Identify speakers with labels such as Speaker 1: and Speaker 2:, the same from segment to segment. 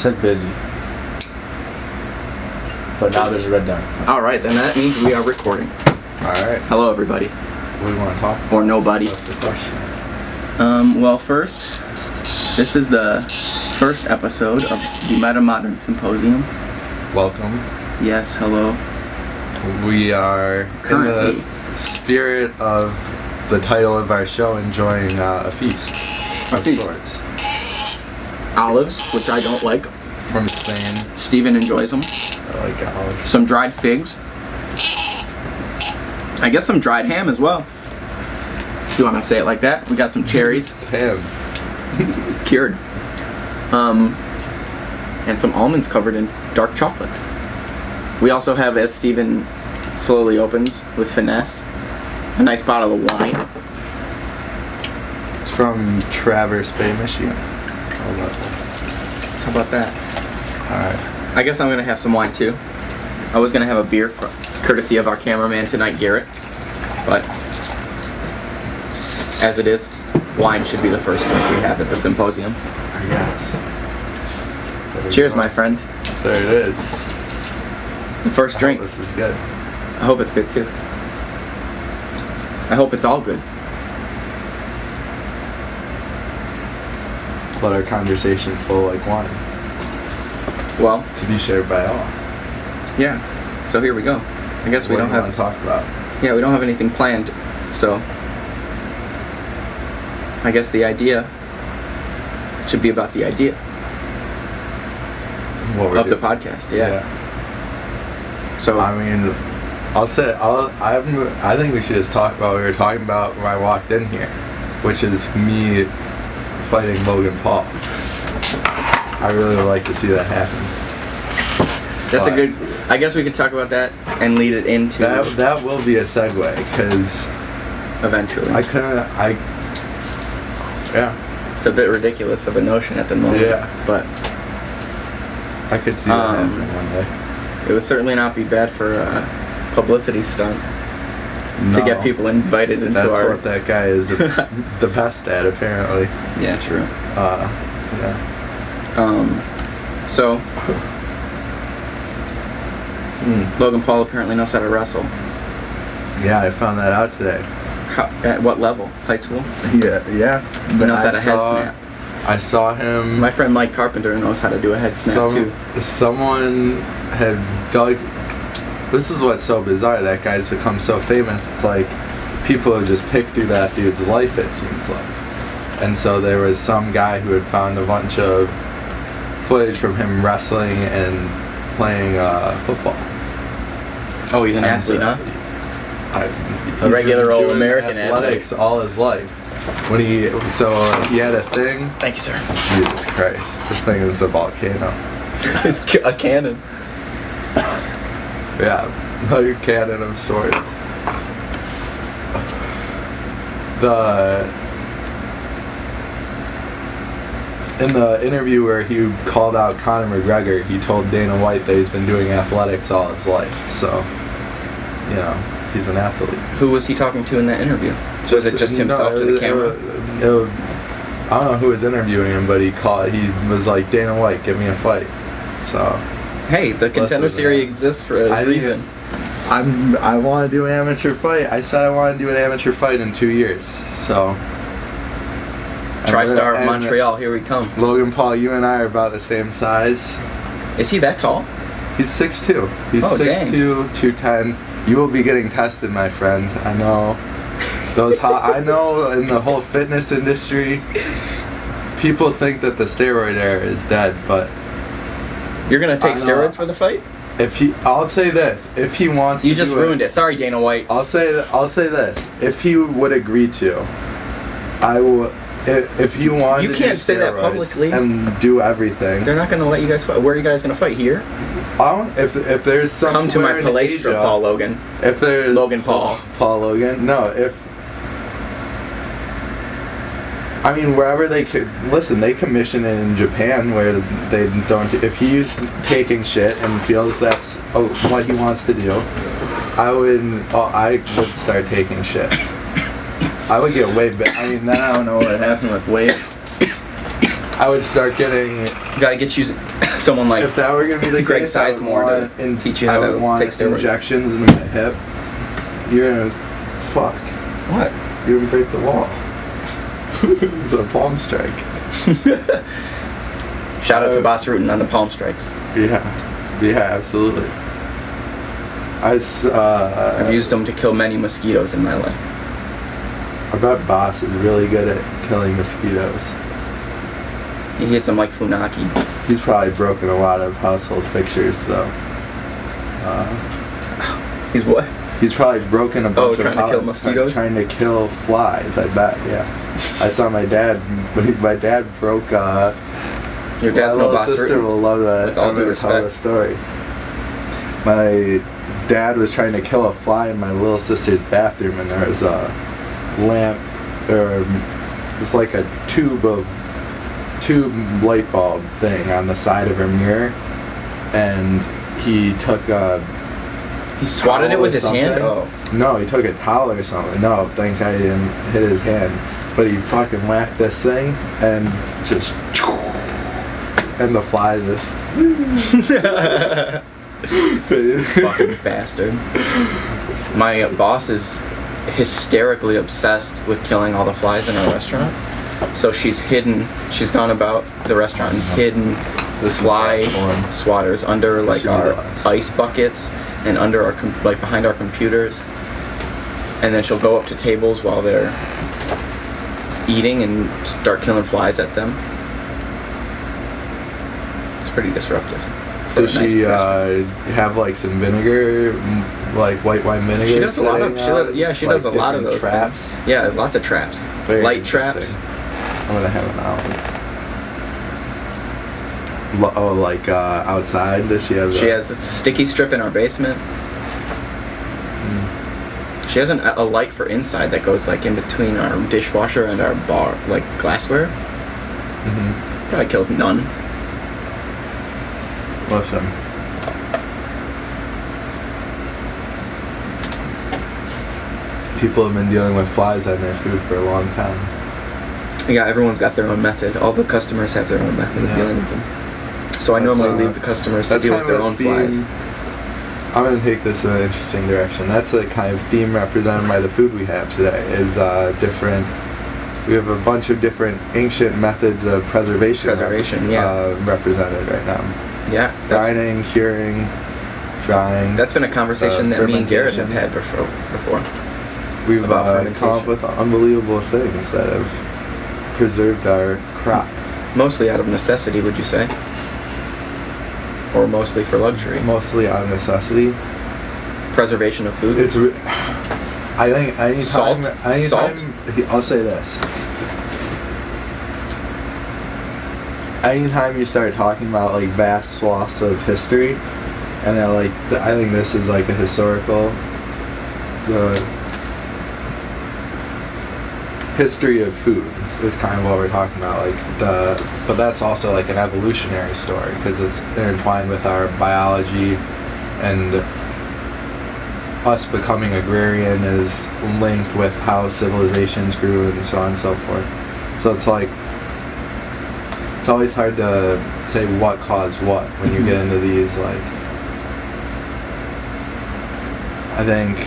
Speaker 1: said busy. But now there's a red dot.
Speaker 2: Alright, then that means we are recording.
Speaker 1: Alright.
Speaker 2: Hello, everybody.
Speaker 1: What do you want to talk about?
Speaker 2: Or nobody.
Speaker 1: What's the question?
Speaker 2: Well, first, this is the first episode of the Metamodern Symposium.
Speaker 1: Welcome.
Speaker 2: Yes, hello.
Speaker 1: We are
Speaker 2: Currently
Speaker 1: in the spirit of the title of our show, enjoying a feast of sorts.
Speaker 2: Olives, which I don't like.
Speaker 1: From Spain.
Speaker 2: Steven enjoys them.
Speaker 1: I like olives.
Speaker 2: Some dried figs. I guess some dried ham as well. If you want to say it like that. We got some cherries.
Speaker 1: It's ham.
Speaker 2: Cured. And some almonds covered in dark chocolate. We also have, as Steven slowly opens with finesse, a nice bottle of wine.
Speaker 1: It's from Traverse Bay, Michigan.
Speaker 2: How about that?
Speaker 1: Alright.
Speaker 2: I guess I'm going to have some wine too. I was going to have a beer courtesy of our cameraman tonight, Garrett. But as it is, wine should be the first drink we have at the symposium.
Speaker 1: I guess.
Speaker 2: Cheers, my friend.
Speaker 1: There it is.
Speaker 2: The first drink.
Speaker 1: This is good.
Speaker 2: I hope it's good too. I hope it's all good.
Speaker 1: Let our conversation flow like wine.
Speaker 2: Well,
Speaker 1: To be shared by all.
Speaker 2: yeah. So here we go. I guess we
Speaker 1: What
Speaker 2: don't
Speaker 1: do you
Speaker 2: have.
Speaker 1: want to talk about?
Speaker 2: Yeah, we don't have anything planned. So I guess the idea should be about the idea
Speaker 1: What we're
Speaker 2: of the
Speaker 1: doing.
Speaker 2: podcast. Yeah. So
Speaker 1: I mean, I think we should just talk about what we were talking about when I walked in here, which is me fighting Logan Paul. I really would like to see that happen.
Speaker 2: that's
Speaker 1: but
Speaker 2: a good. I guess we could talk about that and lead it into
Speaker 1: That will be a segue, because
Speaker 2: eventually.
Speaker 1: yeah,
Speaker 2: It's a bit ridiculous of a notion at the moment.
Speaker 1: Yeah.
Speaker 2: But
Speaker 1: I could see that happening one day.
Speaker 2: it would certainly not be bad for a publicity stunt to
Speaker 1: No.
Speaker 2: get people invited into
Speaker 1: That's
Speaker 2: our.
Speaker 1: what that guy is the best at, apparently.
Speaker 2: Yeah, true.
Speaker 1: Yeah.
Speaker 2: So Logan Paul apparently knows how to wrestle.
Speaker 1: Yeah, I found that out today.
Speaker 2: At what level? High school?
Speaker 1: Yeah.
Speaker 2: He knows how to head snap.
Speaker 1: I saw him.
Speaker 2: My friend Mike Carpenter knows how to do a head snap too.
Speaker 1: Someone had dug. This is what's so bizarre. That guy's become so famous. It's like people have just picked through that dude's life, it seems like. And so there was some guy who had found a bunch of footage from him wrestling and playing football.
Speaker 2: Oh, he's an athlete, huh?
Speaker 1: A
Speaker 2: regular old American
Speaker 1: athletics all his life. He had a thing.
Speaker 2: Thank you, sir.
Speaker 1: Jesus Christ, this thing is a volcano.
Speaker 2: It's a cannon.
Speaker 1: Yeah, like a cannon of sorts. In the interview where he called out Conor McGregor, he told Dana White that he's been doing athletics all his life. So, he's an athlete.
Speaker 2: Who was he talking to in that interview? Was it just himself to the camera?
Speaker 1: I don't know who was interviewing him, but he was like, Dana White, give me a fight. So,
Speaker 2: hey, the Contender Series exists for a reason.
Speaker 1: I want to do an amateur fight. I said I want to do an amateur fight in 2 years. So,
Speaker 2: TriStar of Montreal, here we come.
Speaker 1: Logan Paul, you and I are about the same size.
Speaker 2: Is he that tall?
Speaker 1: He's 6'2". He's 6'2", 210. You will be getting tested, my friend. I know. I know in the whole fitness industry, people think that the steroid era is dead, but
Speaker 2: you're gonna take steroids for the fight?
Speaker 1: I'll say this: if he wants,
Speaker 2: you just ruined it. Sorry, Dana White.
Speaker 1: I'll say this: if he would agree to, I will. If he wanted,
Speaker 2: you can't say that publicly
Speaker 1: and do everything.
Speaker 2: They're not gonna let you guys fight. Where are you guys gonna fight? Here?
Speaker 1: If there's some.
Speaker 2: Come to my palestra, Paul Logan.
Speaker 1: If there's
Speaker 2: Logan Paul.
Speaker 1: Paul Logan. No, wherever they could listen, they commission it in Japan where they don't. If he's taking shit and feels that's what he wants to do, I would start taking shit. I would get way back. Then I don't know what happened with weight. I would start getting.
Speaker 2: Gotta get you someone like.
Speaker 1: If that were gonna be the
Speaker 2: Greg
Speaker 1: case, I would
Speaker 2: Sizemore
Speaker 1: want,
Speaker 2: to teach you how to take steroids.
Speaker 1: Injections in my hip. You're gonna fuck.
Speaker 2: What?
Speaker 1: You're gonna break the wall. It's a palm strike.
Speaker 2: Shout out to Boss Rutan on the palm strikes.
Speaker 1: Yeah, absolutely.
Speaker 2: I've used them to kill many mosquitoes in my life.
Speaker 1: I bet Boss is really good at killing mosquitoes.
Speaker 2: He hits them like Funaki.
Speaker 1: He's probably broken a lot of household fixtures, though.
Speaker 2: He's what?
Speaker 1: He's probably broken a bunch of
Speaker 2: trying to kill mosquitoes?
Speaker 1: Trying to kill flies, I bet, yeah. I saw my dad broke,
Speaker 2: Your dad's
Speaker 1: my
Speaker 2: no
Speaker 1: little
Speaker 2: Boss
Speaker 1: sister
Speaker 2: Rutan.
Speaker 1: will love that.
Speaker 2: With all
Speaker 1: I'm
Speaker 2: due
Speaker 1: gonna tell the
Speaker 2: respect.
Speaker 1: story. My dad was trying to kill a fly in my little sister's bathroom, and there was a lamp, or just like a tube light bulb thing on the side of her mirror, and he took a
Speaker 2: He swatted it with his hand? Oh.
Speaker 1: No, he took a towel or something. No, thank God he didn't hit his hand. But he fucking whacked this thing and just, and the fly just
Speaker 2: Fucking bastard. My boss is hysterically obsessed with killing all the flies in our restaurant. So she's gone about the restaurant and hidden fly swatters under like our ice buckets and under our like behind our computers. And then she'll go up to tables while they're eating and start killing flies at them. It's pretty disruptive.
Speaker 1: Does she have like some vinegar, like white wine vinegar?
Speaker 2: She does a lot of. She does a lot of those
Speaker 1: traps.
Speaker 2: things. Yeah, lots of traps.
Speaker 1: Very
Speaker 2: Light traps.
Speaker 1: I'm gonna have an out. Oh, like outside? Does she have?
Speaker 2: She has the sticky strip in our basement. She has a light for inside that goes like in between our dishwasher and our bar, like glassware. Probably kills none.
Speaker 1: Listen. People have been dealing with flies on their food for a long time.
Speaker 2: Yeah, everyone's got their own method. All the customers have their own method of dealing with them. So I normally leave the customers to deal with their own flies.
Speaker 1: I'm going to take this in an interesting direction. That's a kind of theme represented by the food we have today, is different. We have a bunch of different ancient methods of preservation represented right now.
Speaker 2: Yeah.
Speaker 1: Brining, curing, drying.
Speaker 2: That's been a conversation that me and Garrett have had before.
Speaker 1: We've come up with unbelievable things that have preserved our crop.
Speaker 2: Mostly out of necessity, would you say? Or mostly for luxury?
Speaker 1: Mostly out of necessity.
Speaker 2: Preservation of food?
Speaker 1: I think anytime,
Speaker 2: Salt?
Speaker 1: I'll say this. Anytime you start talking about like vast swaths of history, and I think this is like a historical, the history of food is kind of what we're talking about. But that's also like an evolutionary story because it's intertwined with our biology, and us becoming agrarian is linked with how civilizations grew and so on and so forth. So it's like, it's always hard to say what caused what when you get into these, like, I think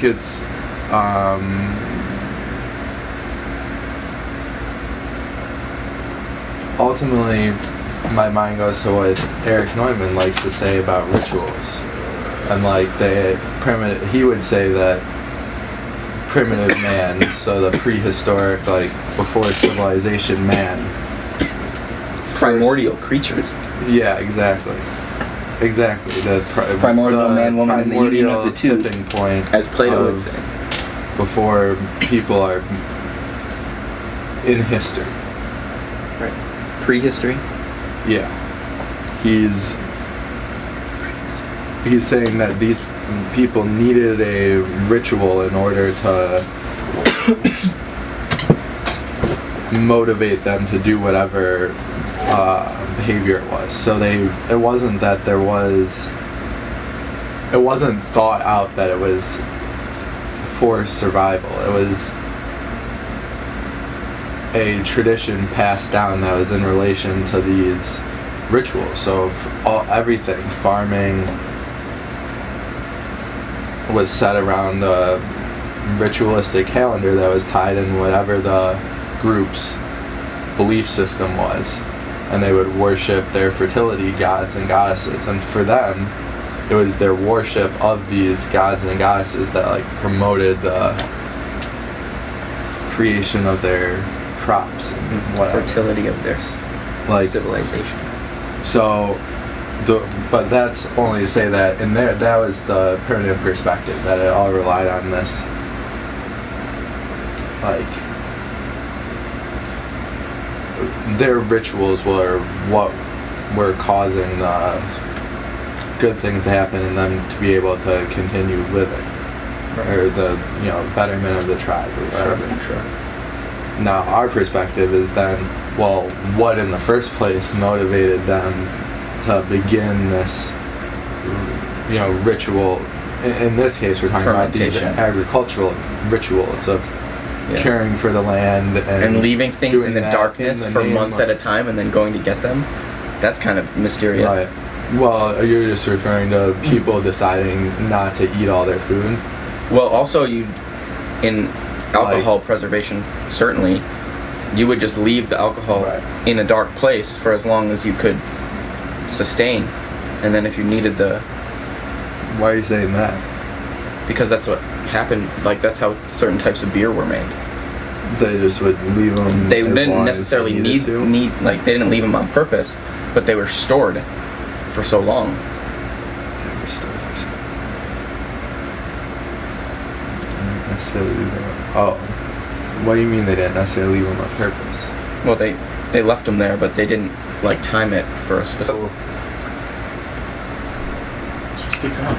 Speaker 1: it's ultimately my mind goes to what Eric Neumann likes to say about rituals, and like he would say that primitive man, so the prehistoric, like before civilization man,
Speaker 2: primordial creatures.
Speaker 1: Yeah, exactly. The
Speaker 2: primordial man, woman, and the union of the two,
Speaker 1: tipping point,
Speaker 2: as Plato would say,
Speaker 1: before people are in history.
Speaker 2: Right. Prehistory.
Speaker 1: Yeah. He's saying that these people needed a ritual in order to motivate them to do whatever behavior it was. So it wasn't that there was it wasn't thought out that it was for survival. It was a tradition passed down that was in relation to these rituals. So everything, farming was set around a ritualistic calendar that was tied in whatever the group's belief system was. And they would worship their fertility gods and goddesses. And for them, it was their worship of these gods and goddesses that like promoted the creation of their crops and whatever.
Speaker 2: Fertility of their civilization.
Speaker 1: So, but that's only to say that in there, that was the primitive perspective, that it all relied on this, like, their rituals were what were causing the good things to happen and them to be able to continue living, or the, you know, betterment of the tribe or whatever.
Speaker 2: Sure.
Speaker 1: Now our perspective is then, well, what in the first place motivated them to begin this, you know, ritual? In this case, we're talking about these agricultural rituals of caring for the land and
Speaker 2: leaving things in the darkness for months at a time and then going to get them. That's kind of mysterious.
Speaker 1: Right. Well, you're just referring to people deciding not to eat all their food.
Speaker 2: Well, also in alcohol preservation, certainly, you would just leave the alcohol in a dark place for as long as you could sustain, and then if you needed the...
Speaker 1: Why are you saying that?
Speaker 2: Because that's what happened. Like, that's how certain types of beer were made.
Speaker 1: They just would leave them.
Speaker 2: They didn't necessarily need like, they didn't leave them on purpose, but they were stored for so long.
Speaker 1: Oh, what do you mean they didn't necessarily leave them on purpose?
Speaker 2: Well, they left them there, but they didn't like time it for a specific. Just keep going.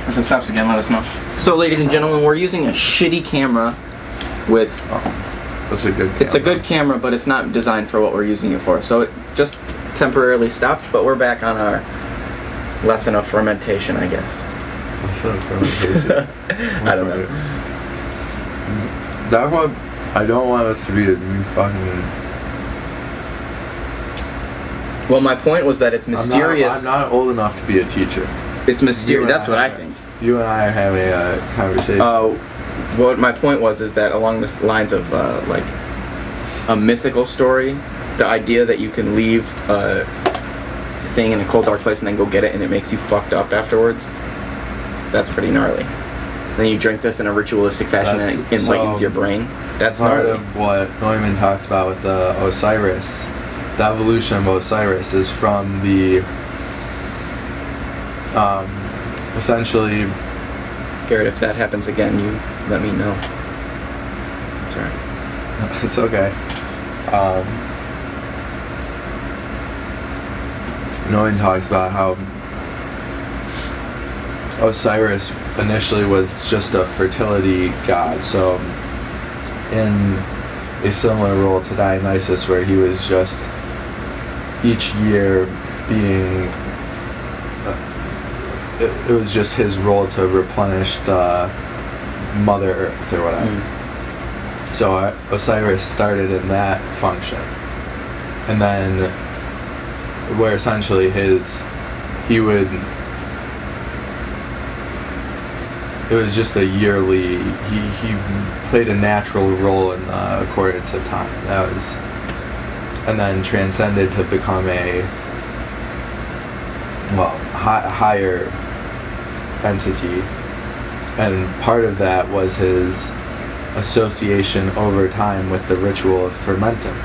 Speaker 2: If it stops again, let us know. So, ladies and gentlemen, we're using a shitty camera with.
Speaker 1: That's a good camera.
Speaker 2: It's a good camera, but it's not designed for what we're using it for. So it just temporarily stopped, but we're back on our lesson of fermentation, I guess.
Speaker 1: Lesson of fermentation?
Speaker 2: I don't know.
Speaker 1: That's what I don't want us to be a new fucking.
Speaker 2: Well, my point was that it's mysterious.
Speaker 1: I'm not old enough to be a teacher.
Speaker 2: It's mysterious. That's what I think.
Speaker 1: You and I are having a conversation.
Speaker 2: What my point was is that along the lines of like a mythical story, the idea that you can leave a thing in a cold dark place and then go get it and it makes you fucked up afterwards, that's pretty gnarly. Then you drink this in a ritualistic fashion and it enlightens your brain. That's
Speaker 1: part
Speaker 2: gnarly.
Speaker 1: of what Neumann talks about with the Osiris. The evolution of Osiris is from the essentially.
Speaker 2: Garrett, if that happens again, you let me know. Sorry.
Speaker 1: It's okay. Neumann talks about how Osiris initially was just a fertility god, so in a similar role to Dionysus, where he was just each year being it was just his role to replenish the Mother Earth or whatever. So Osiris started in that function, and then where essentially it was just a yearly, he played a natural role in the accordance of time. That was, and then transcended to become a higher entity, and part of that was his association over time with the ritual of fermenting.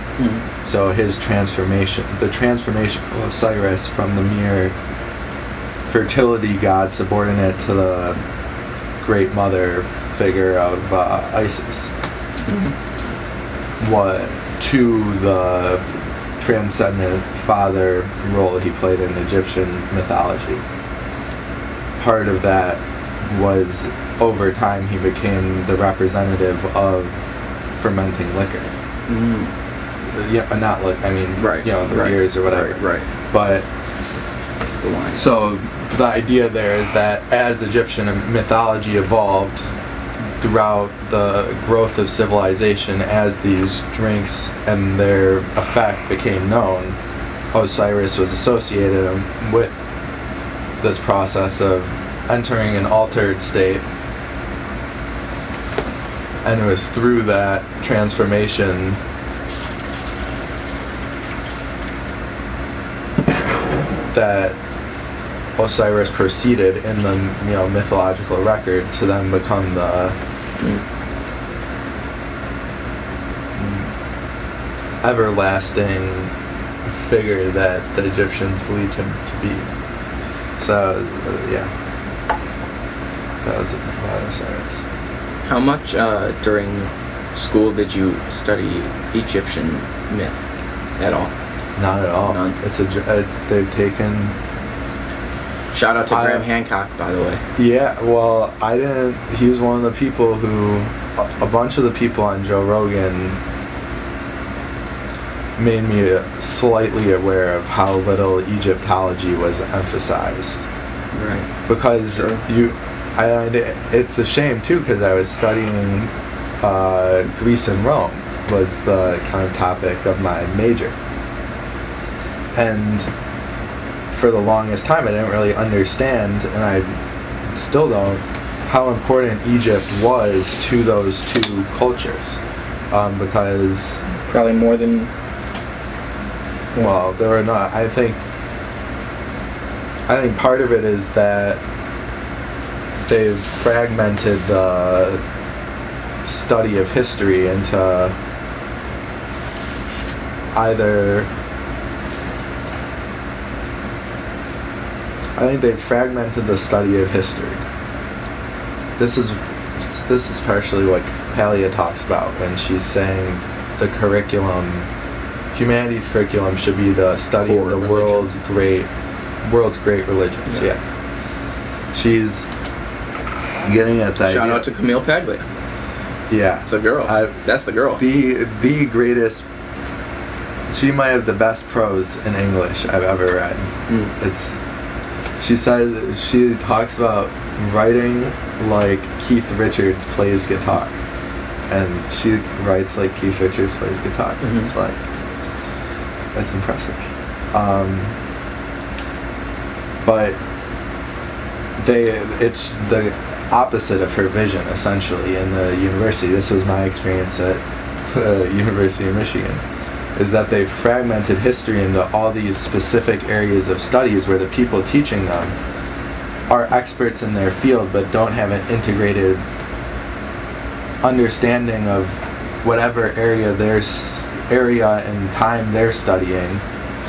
Speaker 1: So his transformation, the transformation of Osiris from the mere fertility god subordinate to the great mother figure of Isis, to the transcendent father role he played in Egyptian mythology. Part of that was, over time, he became the representative of fermenting liquor. Yeah, not like, I mean, the beers or whatever.
Speaker 2: Right.
Speaker 1: But
Speaker 2: the wine.
Speaker 1: So the idea there is that as Egyptian mythology evolved throughout the growth of civilization, as these drinks and their effect became known, Osiris was associated with this process of entering an altered state, and it was through that transformation that Osiris proceeded in the mythological record to then become the everlasting figure that the Egyptians believed him to be. So yeah, that was the thing about Osiris.
Speaker 2: How much during school did you study Egyptian myth at all?
Speaker 1: Not at all.
Speaker 2: None.
Speaker 1: They've taken.
Speaker 2: Shout out to Graham Hancock, by the way.
Speaker 1: Yeah, well, I didn't. He was one of the people who, a bunch of the people on Joe Rogan made me slightly aware of how little Egyptology was emphasized.
Speaker 2: Right.
Speaker 1: Because
Speaker 2: Sure.
Speaker 1: it's a shame too, because I was studying Greece and Rome was the kind of topic of my major, and for the longest time I didn't really understand, and I still don't, how important Egypt was to those two cultures, because
Speaker 2: Probably more than.
Speaker 1: well, there were not. I think part of it is that they've fragmented the study of history into either. I think they've fragmented the study of history. This is partially what Palia talks about when she's saying the curriculum, humanities curriculum, should be the study of the world's great religions. Yeah. She's getting at that.
Speaker 2: Shout out to Camille Paglia.
Speaker 1: Yeah.
Speaker 2: It's a girl. That's the girl.
Speaker 1: The greatest. She might have the best prose in English I've ever read. She talks about writing like Keith Richards plays guitar, and she writes like Keith Richards plays guitar. It's like, that's impressive. But it's the opposite of her vision essentially in the university. This was my experience at University of Michigan, is that they've fragmented history into all these specific areas of studies where the people teaching them are experts in their field but don't have an integrated understanding of whatever area and time they're studying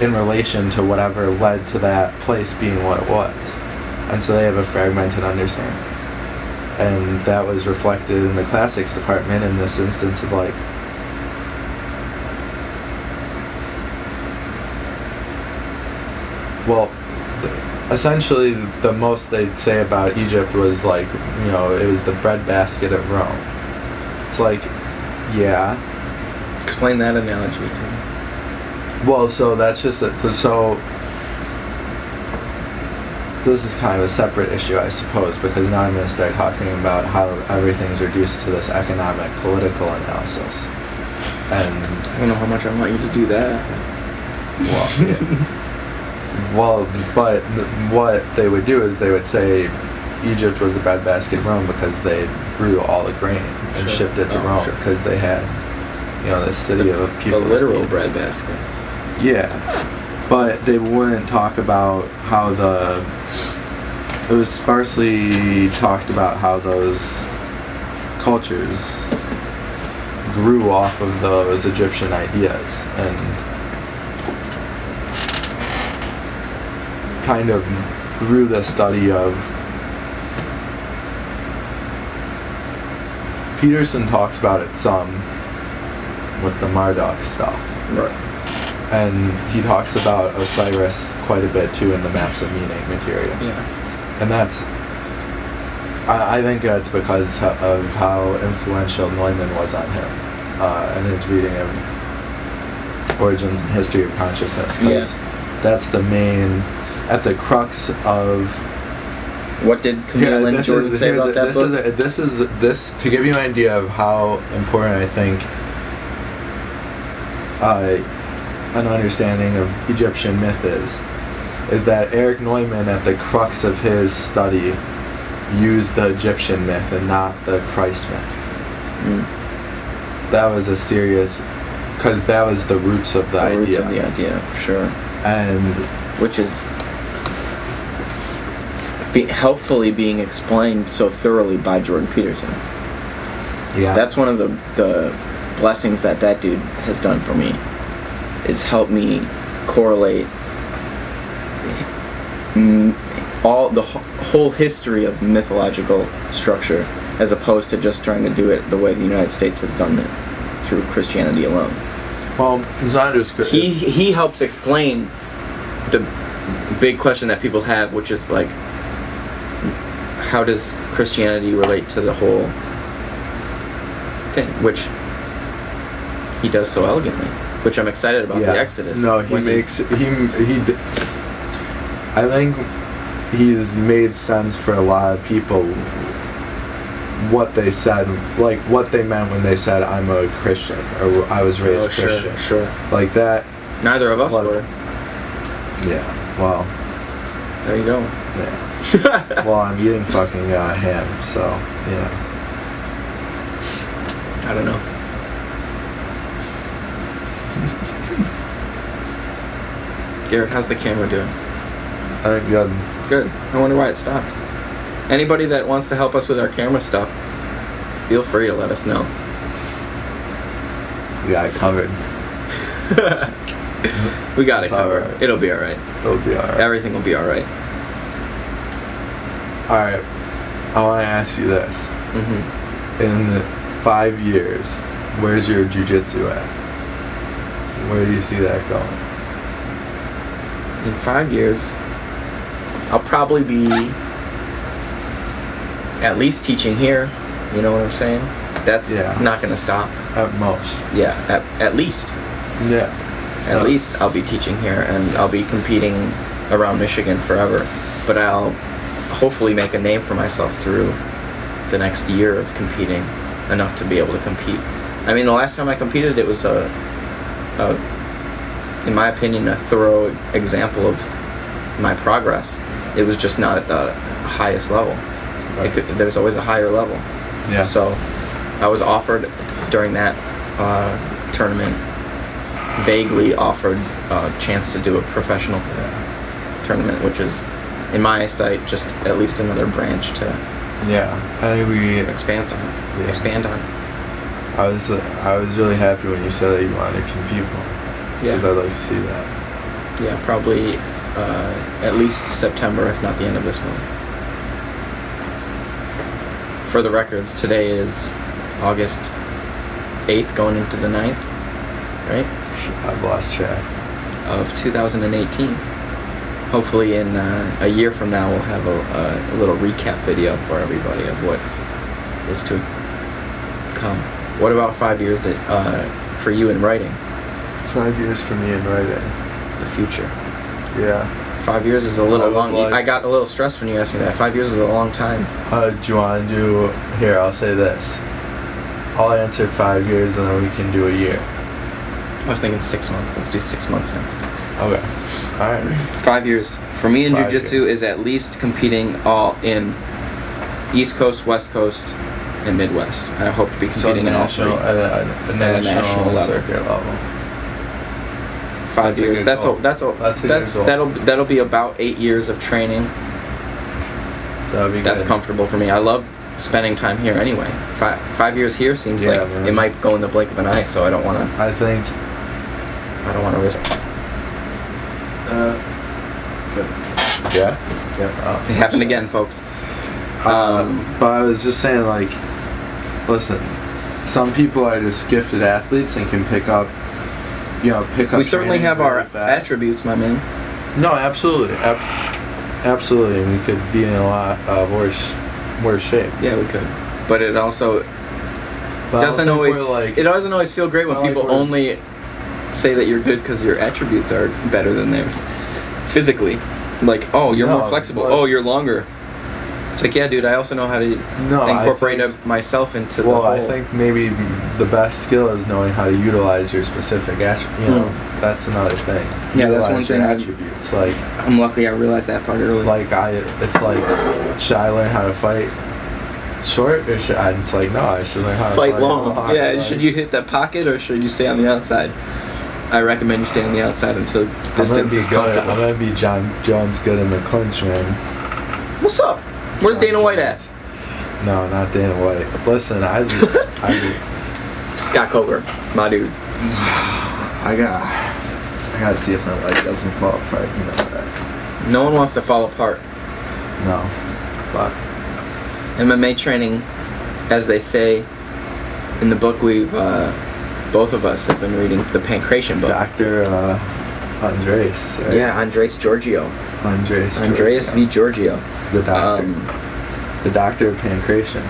Speaker 1: in relation to whatever led to that place being what it was. And so they have a fragmented understanding. And that was reflected in the classics department in this instance of like, well, essentially the most they'd say about Egypt was like, it was the breadbasket of Rome. It's like, yeah.
Speaker 2: Explain that analogy to me.
Speaker 1: Well, so that's just so this is kind of a separate issue, I suppose, because now I'm going to start talking about how everything's reduced to this economic, political analysis. And
Speaker 2: I don't know how much I want you to do that.
Speaker 1: Well, yeah. Well, but what they would do is they would say Egypt was the breadbasket of Rome because they grew all the grain and shipped it to Rome because they had, this city of people.
Speaker 2: The literal breadbasket.
Speaker 1: Yeah, but they wouldn't talk about how it was sparsely talked about how those cultures grew off of those Egyptian ideas and kind of grew the study of. Peterson talks about it some with the Marduk stuff.
Speaker 2: Right.
Speaker 1: And he talks about Osiris quite a bit too in the Maps of Meaning material.
Speaker 2: Yeah.
Speaker 1: And I think that's because of how influential Neumann was on him and his reading of Origins and History of Consciousness. Because that's the main, at the crux of
Speaker 2: What did Camille and Jordan say about that book?
Speaker 1: This to give you an idea of how important I think an understanding of Egyptian myth is that Eric Neumann, at the crux of his study, used the Egyptian myth and not the Christ myth. That was a serious, because that was the roots of the idea.
Speaker 2: Roots of the idea, for sure.
Speaker 1: And
Speaker 2: which is helpfully being explained so thoroughly by Jordan Peterson.
Speaker 1: yeah,
Speaker 2: That's one of the blessings that dude has done for me, is help me correlate all the whole history of mythological structure, as opposed to just trying to do it the way the United States has done it through Christianity alone.
Speaker 1: well, it's not just
Speaker 2: He helps explain the big question that people have, which is like, how does Christianity relate to the whole thing, which he does so elegantly, which I'm excited about. The Exodus.
Speaker 1: No, I think he's made sense for a lot of people what they said, like what they meant when they said I'm a Christian or I was raised Christian.
Speaker 2: Sure.
Speaker 1: Like that.
Speaker 2: Neither of us were.
Speaker 1: Yeah. Well.
Speaker 2: There you go.
Speaker 1: Yeah. Well, I'm eating fucking ham, so yeah.
Speaker 2: I don't know. Garrett, how's the camera doing?
Speaker 1: I think good.
Speaker 2: Good. I wonder why it stopped. Anybody that wants to help us with our camera stuff, feel free to let us know.
Speaker 1: We got it covered.
Speaker 2: We got it
Speaker 1: It's all
Speaker 2: covered.
Speaker 1: right.
Speaker 2: It'll be alright.
Speaker 1: It'll be alright.
Speaker 2: Everything will be alright.
Speaker 1: Alright. I want to ask you this.
Speaker 2: Mm-hmm.
Speaker 1: In 5 years, where's your jiu-jitsu at? Where do you see that going?
Speaker 2: In 5 years, I'll probably be at least teaching here. You know what I'm saying? That's not going to stop.
Speaker 1: At most.
Speaker 2: Yeah, at least.
Speaker 1: Yeah.
Speaker 2: At least I'll be teaching here, and I'll be competing around Michigan forever. But I'll hopefully make a name for myself through the next year of competing, enough to be able to compete. I mean, the last time I competed, it was in my opinion, a thorough example of my progress. It was just not at the highest level.
Speaker 1: Right.
Speaker 2: There's always a higher level.
Speaker 1: Yeah.
Speaker 2: So I was offered during that tournament, vaguely offered a chance to do a professional tournament, which is, in my sight, just at least another branch to
Speaker 1: I think we
Speaker 2: expand on.
Speaker 1: I was really happy when you said that you wanted to compete more. Because I'd like to see that.
Speaker 2: Yeah, probably at least September, if not the end of this month. For the records, today is August 8th, going into the 9th, right?
Speaker 1: I've lost track.
Speaker 2: Of 2018. Hopefully in a year from now we'll have a little recap video for everybody of what is to come. What about 5 years for you in writing?
Speaker 1: 5 years for me in writing.
Speaker 2: The future.
Speaker 1: Yeah.
Speaker 2: 5 years is a little long. I got a little stressed when you asked me that. 5 years is a long time.
Speaker 1: Do you want to do... Here, I'll say this. I'll answer 5 years and then we can do a year.
Speaker 2: I was thinking 6 months. Let's do 6 months next.
Speaker 1: Okay. Alright.
Speaker 2: 5 years. For me in
Speaker 1: 5
Speaker 2: jiu-jitsu
Speaker 1: years.
Speaker 2: is at least competing all in East Coast, West Coast, and Midwest. I hope to be competing in all three.
Speaker 1: At a national
Speaker 2: level.
Speaker 1: circuit level.
Speaker 2: 5 years. That'll be about 8 years of training.
Speaker 1: That'll be
Speaker 2: That's
Speaker 1: good.
Speaker 2: comfortable for me. I love spending time here anyway. 5 years here seems like
Speaker 1: man.
Speaker 2: it might go in the blink of an eye, so I don't want to risk.
Speaker 1: Good. Yeah?
Speaker 2: It happened again, folks.
Speaker 1: But I was just saying, like, listen, some people are just gifted athletes and can pick up. We certainly have our
Speaker 2: attributes, my man.
Speaker 1: No, absolutely. Absolutely. And we could be in a lot worse shape.
Speaker 2: Yeah, we could. But it also
Speaker 1: But
Speaker 2: doesn't always feel great when people only say that you're good because your attributes are better than theirs. Physically. Like, oh, you're more flexible. Oh, you're longer. It's like, yeah, dude, I also know how to incorporate myself into the whole.
Speaker 1: I think maybe the best skill is knowing how to utilize your specific that's another thing.
Speaker 2: Yeah, that's one thing.
Speaker 1: Attributes. Like,
Speaker 2: I'm lucky I realized that part early.
Speaker 1: Like, it's like, should I learn how to fight short, or should I? It's like, no, I should learn how to fight
Speaker 2: long. Yeah, should you hit that pocket, or should you stay on the outside? I recommend you stay on the outside until distance is comfortable.
Speaker 1: I'm gonna be John Jones good in the clinch, man.
Speaker 2: What's up? Where's Dana White at?
Speaker 1: No, not Dana White. Listen,
Speaker 2: Scott Coker, my dude.
Speaker 1: I gotta see if my leg doesn't fall apart. You know that.
Speaker 2: No one wants to fall apart.
Speaker 1: No, but
Speaker 2: MMA training, as they say in the book we've both of us have been reading, the Pancration book.
Speaker 1: Dr. Andres. Right?
Speaker 2: Yeah, Andres Giorgio.
Speaker 1: Andreas
Speaker 2: V. Giorgio.
Speaker 1: The doctor. The doctor of pancration.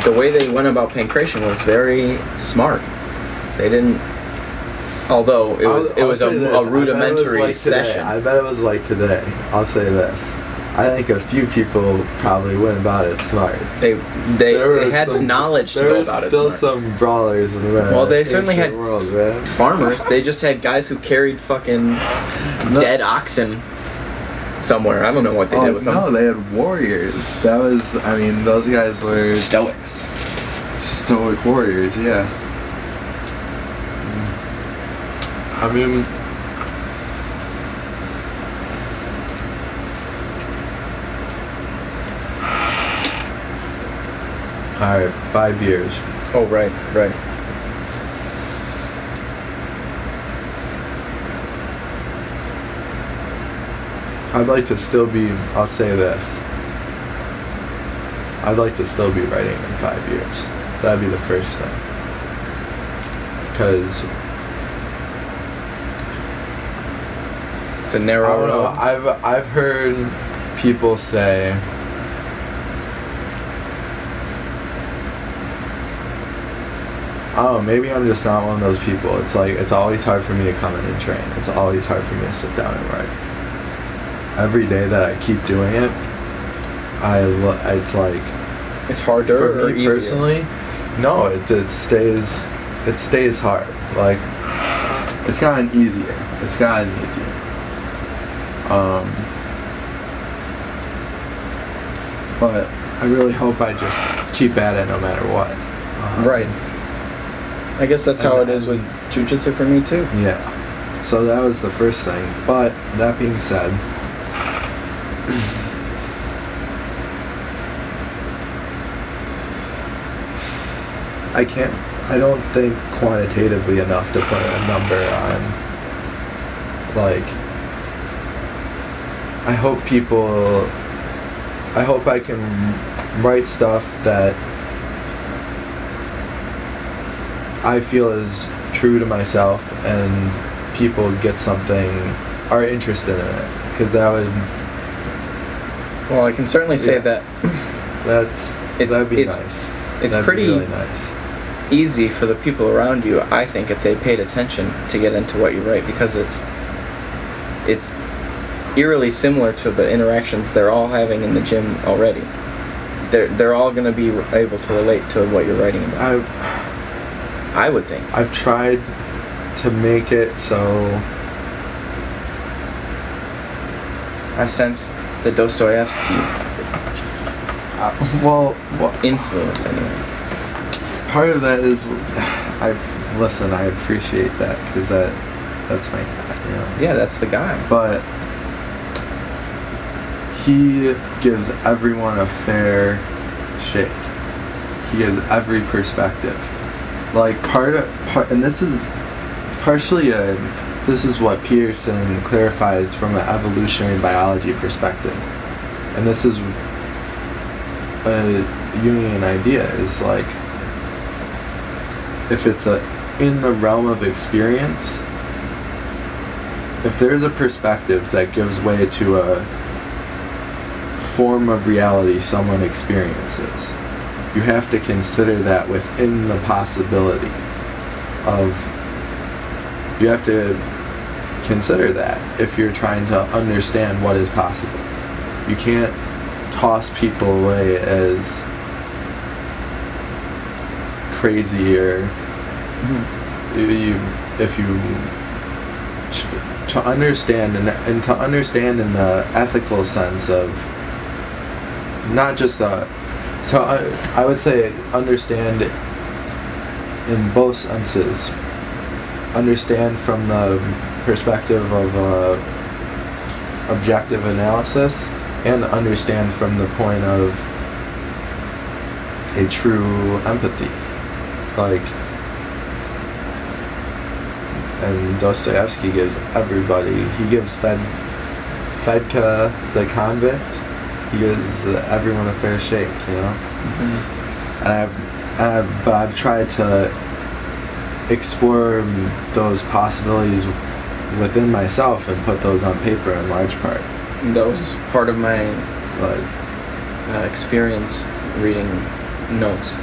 Speaker 2: The way they went about pancration was very smart. They didn't. Although it was a rudimentary session.
Speaker 1: I bet it was like today. I'll say this. I think a few people probably went about it smart.
Speaker 2: They had the knowledge to go about it smart.
Speaker 1: There were still some brawlers in the
Speaker 2: Well, they certainly had
Speaker 1: world, man.
Speaker 2: farmers. They just had guys who carried fucking dead oxen somewhere. I don't know what they did with them.
Speaker 1: No, they had warriors. Those guys were
Speaker 2: Stoics.
Speaker 1: Stoic warriors, yeah. Alright, 5 years.
Speaker 2: Oh, right.
Speaker 1: I'd like to still be, I'll say this. I'd like to still be writing in 5 years. That'd be the first thing. Because
Speaker 2: it's a narrow.
Speaker 1: I don't know. I've heard people say, oh, maybe I'm just not one of those people. It's like, it's always hard for me to come in and train. It's always hard for me to sit down and write. Every day that I keep doing it, it's like,
Speaker 2: it's harder
Speaker 1: for me
Speaker 2: or easier?
Speaker 1: Personally, no, it stays hard. Like, it's gotten easier. But I really hope I just keep at it no matter what.
Speaker 2: Right. I guess that's how it is with jiu-jitsu for me too.
Speaker 1: Yeah. So that was the first thing. But that being said, I don't think quantitatively enough to put a number on. Like, I hope I can write stuff that I feel is true to myself and people get something, are interested in it. Because that would...
Speaker 2: Well, I can certainly say that
Speaker 1: that'd be nice.
Speaker 2: It's
Speaker 1: that'd
Speaker 2: pretty
Speaker 1: be really nice.
Speaker 2: Easy for the people around you, I think, if they paid attention to get into what you write, because it's eerily similar to the interactions they're all having in the gym already. They're all going to be able to relate to what you're writing about. I would think.
Speaker 1: I've tried to make it so
Speaker 2: I sense the Dostoevsky influence anyway.
Speaker 1: Part of that is I appreciate that because that's my guy, you know.
Speaker 2: Yeah, that's the guy.
Speaker 1: But he gives everyone a fair shake. He gives every perspective. Like and this is what Peterson clarifies from an evolutionary biology perspective. And this is a Jungian idea, is like, if it's in the realm of experience, if there's a perspective that gives way to a form of reality someone experiences, you have to consider that within the possibility of, you have to consider that if you're trying to understand what is possible. You can't toss people away as crazy or if you to understand and to understand in the ethical sense of not just I would say understand in both senses. Understand from the perspective of objective analysis, and understand from the point of a true empathy. Like, and Dostoevsky gives everybody, he gives Fedka the convict, he gives everyone a fair shake, you know? But I've tried to explore those possibilities within myself and put those on paper in large part.
Speaker 2: That was part of my experience reading notes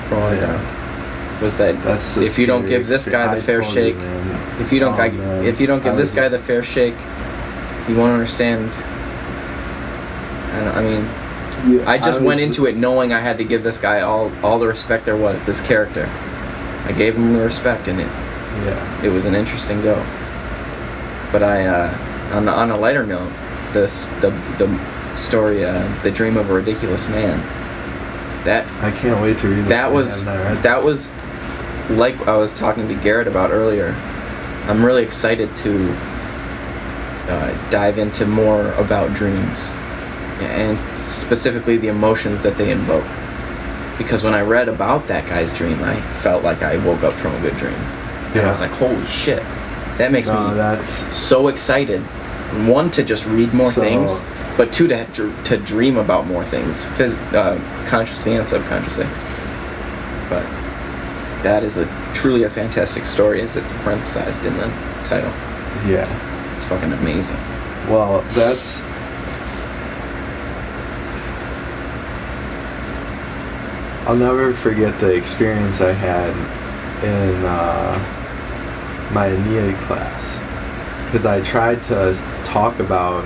Speaker 2: from all that. Was that if you don't give this guy the fair shake, if you don't give this guy the fair shake, you won't understand. And I mean, I just went into it knowing I had to give this guy all the respect there was. This character, I gave him the respect, and it was an interesting go. But on a lighter note, the story, The Dream of a Ridiculous Man. That
Speaker 1: I can't wait to read
Speaker 2: that. That was like I was talking to Garrett about earlier. I'm really excited to dive into more about dreams, and specifically the emotions that they invoke. Because when I read about that guy's dream, I felt like I woke up from a good dream. And I was like, holy shit. That makes me so excited. One, to just read more things, but two, to dream about more things, consciously and subconsciously. But that is truly a fantastic story, as it's parenthesized in the title.
Speaker 1: Yeah.
Speaker 2: It's fucking amazing.
Speaker 1: Well, I'll never forget the experience I had in my Aeneid class, because I tried to talk about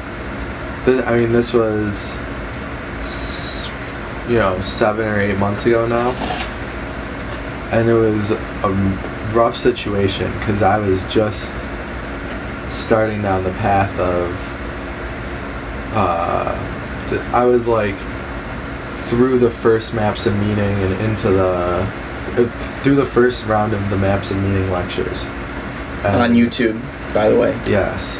Speaker 1: this. I mean, this was 7 or 8 months ago now, and it was a rough situation because I was just starting down the path of I was like through the first maps of meaning and into through the first round of the maps of meaning lectures.
Speaker 2: On YouTube, by the way.
Speaker 1: Yes.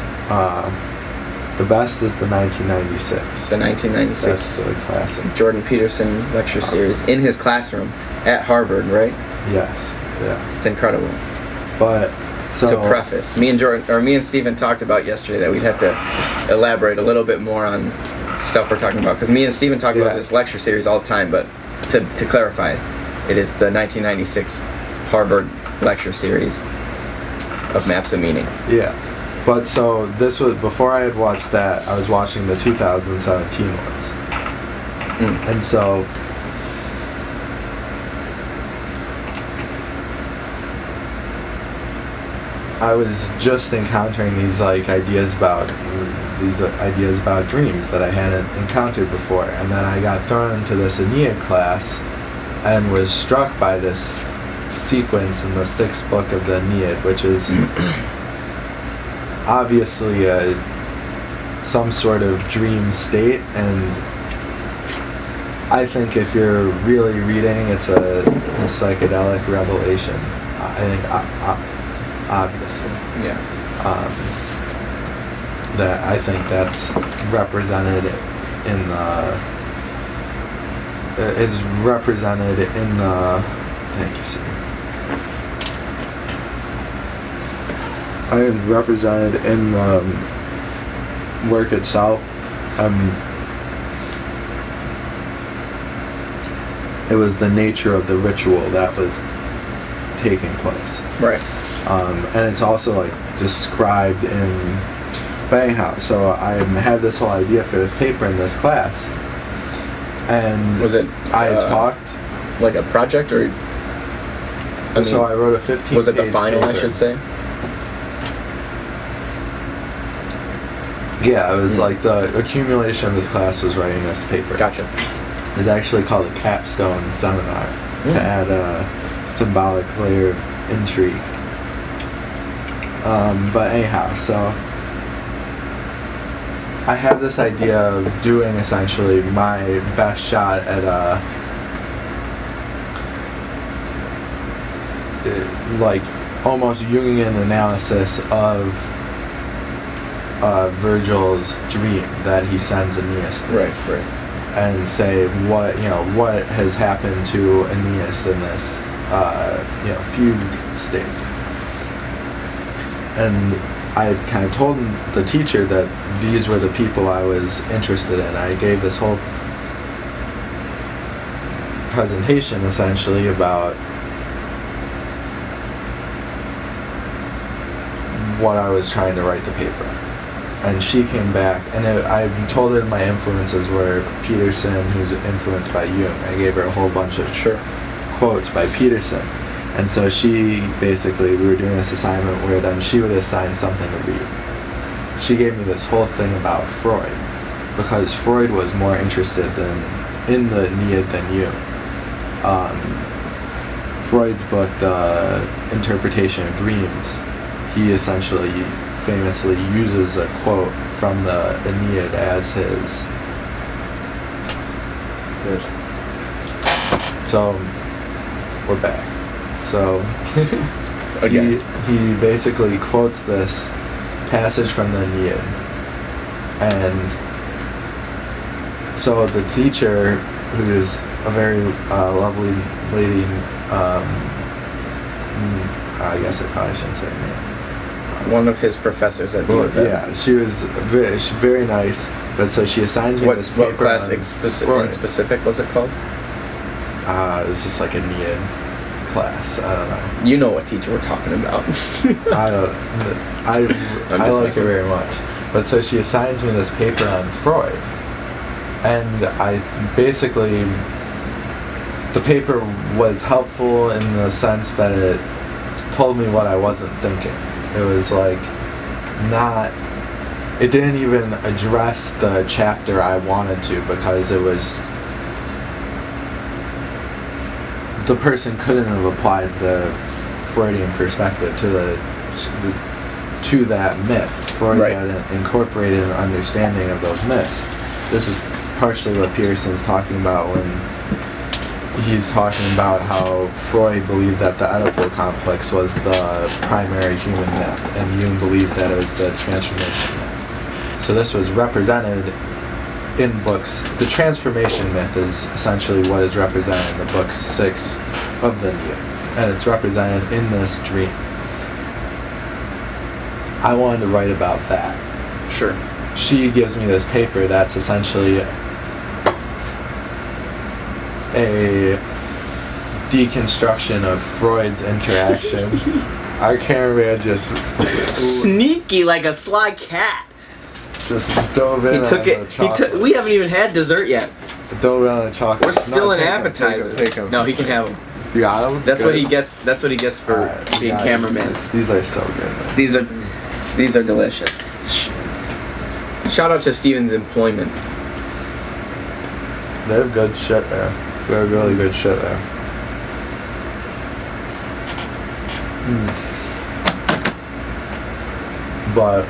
Speaker 1: The best is the 1996.
Speaker 2: The 1996.
Speaker 1: That's the classic.
Speaker 2: Jordan Peterson lecture series in his classroom at Harvard, right?
Speaker 1: Yes. Yeah.
Speaker 2: It's incredible.
Speaker 1: But so
Speaker 2: to preface, me and Steven talked about yesterday that we'd have to elaborate a little bit more on stuff we're talking about, because me and Steven talk about this lecture series all the time. But to clarify, it is the 1996 Harvard lecture series of Maps of Meaning.
Speaker 1: Yeah. But so this was before I had watched that. I was watching the 2017 ones, and so I was just encountering these ideas about dreams that I hadn't encountered before, and then I got thrown into this Aeneid class and was struck by this sequence in the 6th book of the Aeneid, which is obviously some sort of dream state, and I think if you're really reading, it's a psychedelic revelation. I think obviously, that I think that's represented in the. It's represented in the. Thank you, sir. I am represented in the work itself. It was the nature of the ritual that was taking place.
Speaker 2: Right.
Speaker 1: And it's also described in. But anyhow, so I had this whole idea for this paper in this class, and
Speaker 2: was it?
Speaker 1: I had talked
Speaker 2: like a project, or?
Speaker 1: So I wrote a 15. Was
Speaker 2: it the final? Paper. I should say.
Speaker 1: Yeah, it was like the accumulation of this class was writing this paper.
Speaker 2: Gotcha.
Speaker 1: It's actually called a capstone seminar to add a symbolic layer of intrigue. But anyhow, so I have this idea of doing essentially my best shot at like almost Jungian analysis of Virgil's dream that he sends Aeneas through.
Speaker 2: Right.
Speaker 1: And say what has happened to Aeneas in this fugue state. And I had kind of told the teacher that these were the people I was interested in. I gave this whole presentation essentially about what I was trying to write the paper on. And she came back, and I told her my influences were Peterson, who's influenced by Jung. I gave her a whole bunch of quotes by Peterson. And so we were doing this assignment where then she would assign something to read. She gave me this whole thing about Freud, because Freud was more interested in the Aeneid than Jung. Freud's book, The Interpretation of Dreams, he essentially famously uses a quote from the Aeneid as his.
Speaker 2: Good.
Speaker 1: So we're back. So
Speaker 2: Again.
Speaker 1: he basically quotes this passage from the Aeneid, and so the teacher, who is a very lovely lady, I guess I probably shouldn't say her name.
Speaker 2: One of his professors at the
Speaker 1: yeah, she was very nice. But so she assigns me this paper.
Speaker 2: What class in specific was it called?
Speaker 1: It was just like a Aeneid class. I don't know.
Speaker 2: You know what teacher we're talking about.
Speaker 1: I like her very much. But so she assigns me this paper on Freud, and the paper was helpful in the sense that it told me what I wasn't thinking. It was like it didn't even address the chapter I wanted to, because it was, the person couldn't have applied the Freudian perspective to that myth. Freud hadn't incorporated an understanding of those myths. This is partially what Pearson's talking about when he's talking about how Freud believed that the Oedipal complex was the primary human myth, and Jung believed that it was the transformation myth. So this was represented in books. The transformation myth is essentially what is represented in the book 6 of the Aeneid, and it's represented in this dream. I wanted to write about that.
Speaker 2: Sure.
Speaker 1: She gives me this paper that's essentially a deconstruction of Freud's interaction. I can't remember, just
Speaker 2: sneaky like a sly cat.
Speaker 1: Just dove in.
Speaker 2: We haven't even had dessert yet.
Speaker 1: Dove in on the chocolate.
Speaker 2: We're still in appetizers.
Speaker 1: Take him.
Speaker 2: No, he can have them.
Speaker 1: You got them?
Speaker 2: That's what he gets. That's what he gets for being cameraman.
Speaker 1: These are so good. Man.
Speaker 2: These are delicious. Shout out to Steven's employment.
Speaker 1: They have good shit there. They have really good shit there. But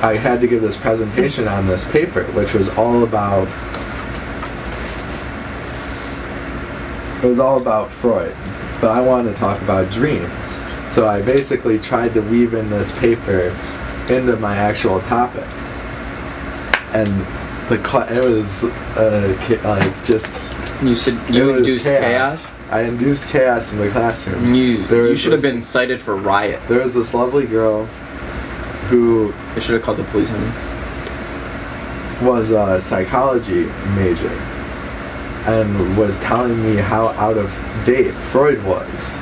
Speaker 1: I had to give this presentation on this paper, which was all about Freud, but I wanted to talk about dreams. So I basically tried to weave in this paper into my actual topic, and it was just.
Speaker 2: You said you induced chaos?
Speaker 1: I induced chaos in the classroom.
Speaker 2: You should have been cited for riot.
Speaker 1: There was this lovely girl who...
Speaker 2: They should have called the police on me.
Speaker 1: Was a psychology major and was telling me how out of date Freud was.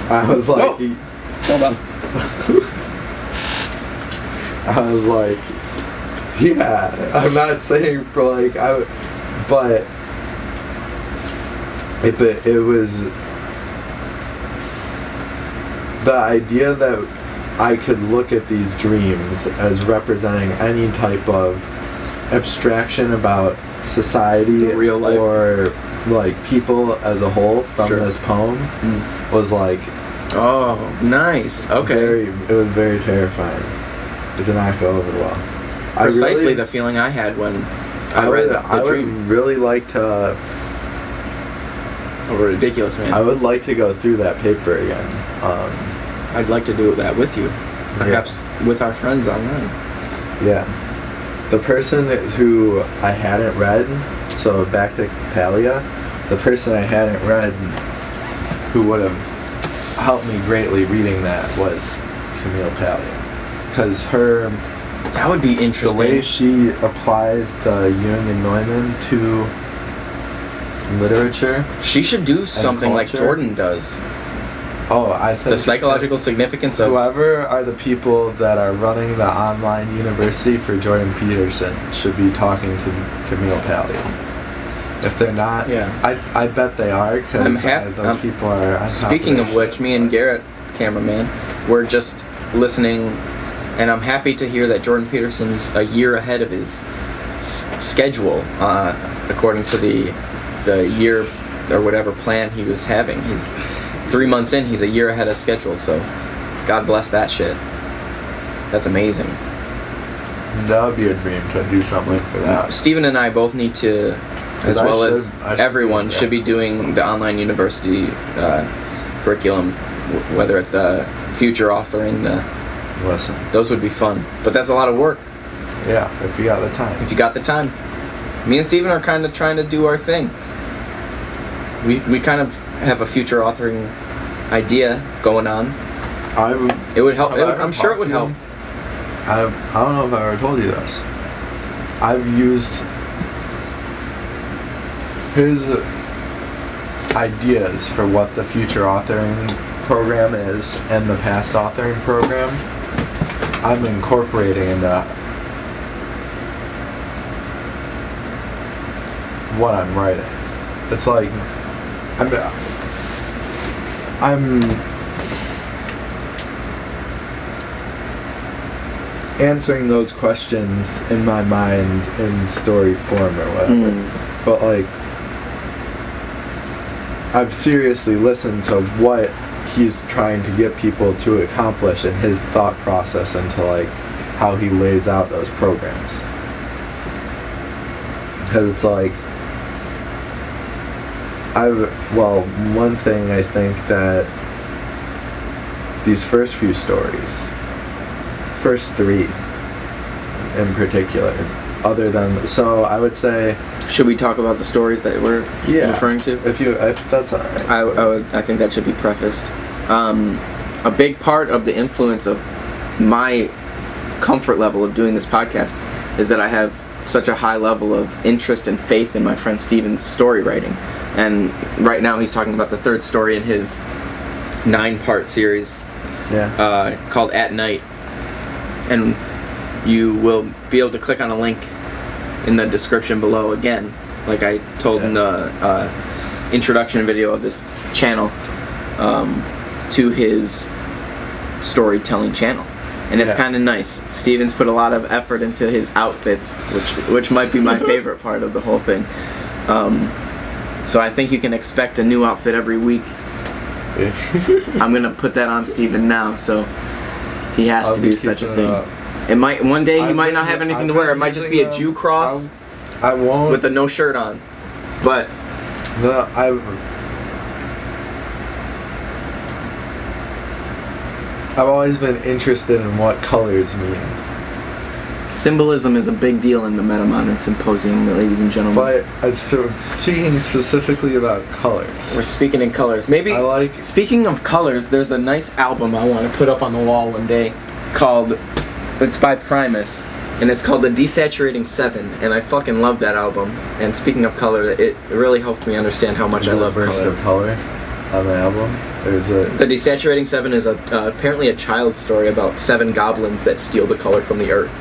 Speaker 1: I was like...
Speaker 2: Hold on.
Speaker 1: I was like, yeah, I'm not saying for like, but it was the idea that I could look at these dreams as representing any type of abstraction about society,
Speaker 2: real life,
Speaker 1: or like people as a whole from this poem was like,
Speaker 2: oh, nice. Okay.
Speaker 1: It was very terrifying. It did not go over well.
Speaker 2: Precisely the feeling I had when I read the dream.
Speaker 1: Would really like to.
Speaker 2: Oh, ridiculous, man.
Speaker 1: I would like to go through that paper again.
Speaker 2: I'd like to do that with you, perhaps with our friends online.
Speaker 1: Yeah. The person who I hadn't read, so back to Palia, the person I hadn't read who would have helped me greatly reading that was Camille Palia. Because
Speaker 2: that would be interesting.
Speaker 1: The way she applies the Jung and Neumann to literature.
Speaker 2: She should do something like Jordan does.
Speaker 1: Oh, I think
Speaker 2: the psychological significance of
Speaker 1: whoever are the people that are running the online university for Jordan Peterson should be talking to Camille Palia. If they're not, I bet they are, because those people are.
Speaker 2: Speaking of which, me and Garrett, cameraman, we're just listening, and I'm happy to hear that Jordan Peterson's a year ahead of his schedule, according to the year or whatever plan he was having. He's 3 months in, he's a year ahead of schedule, so God bless that shit. That's amazing.
Speaker 1: That would be a dream to do something for that.
Speaker 2: Steven and I both need to, as well as everyone, should be doing the online university curriculum, whether at the future authoring, those would be fun. But that's a lot of work.
Speaker 1: Yeah, if you got the time.
Speaker 2: If you got the time. Me and Steven are kind of trying to do our thing. We kind of have a future authoring idea going on. It would help. I'm sure it would help.
Speaker 1: I don't know if I ever told you this. I've used his ideas for what the future authoring program is and the past authoring program. I'm incorporating into what I'm writing. It's like I'm answering those questions in my mind in story form or whatever. But like, I've seriously listened to what he's trying to get people to accomplish in his thought process into like how he lays out those programs. Because it's like, one thing I think that these first few stories, first three in particular, so I would say,
Speaker 2: should we talk about the stories that we're referring to?
Speaker 1: If that's alright.
Speaker 2: I think that should be prefaced. A big part of the influence of my comfort level of doing this podcast is that I have such a high level of interest and faith in my friend Steven's story writing. And right now he's talking about the third story in his 9-part series called At Night. And you will be able to click on a link in the description below again, like I told in the introduction video of this channel, to his storytelling channel. And it's kind of nice. Steven's put a lot of effort into his outfits, which might be my favorite part of the whole thing. So I think you can expect a new outfit every week. I'm gonna put that on Steven now, so he has to do such a thing. It might one day he might not have anything to wear. It might just be a Jew cross.
Speaker 1: I won't
Speaker 2: with a no shirt on. But
Speaker 1: no, I've always been interested in what colors mean.
Speaker 2: Symbolism is a big deal in the Metamodern Symposium, ladies and gentlemen.
Speaker 1: But speaking specifically about colors.
Speaker 2: We're speaking in colors. Maybe, speaking of colors, there's a nice album I want to put up on the wall one day it's by Primus, and it's called The Desaturating 7, and I fucking love that album. And speaking of color, it really helped me understand how much I love color.
Speaker 1: Burst of color on the album?
Speaker 2: The Desaturating 7 is apparently a child's story about 7 goblins that steal the color from the earth.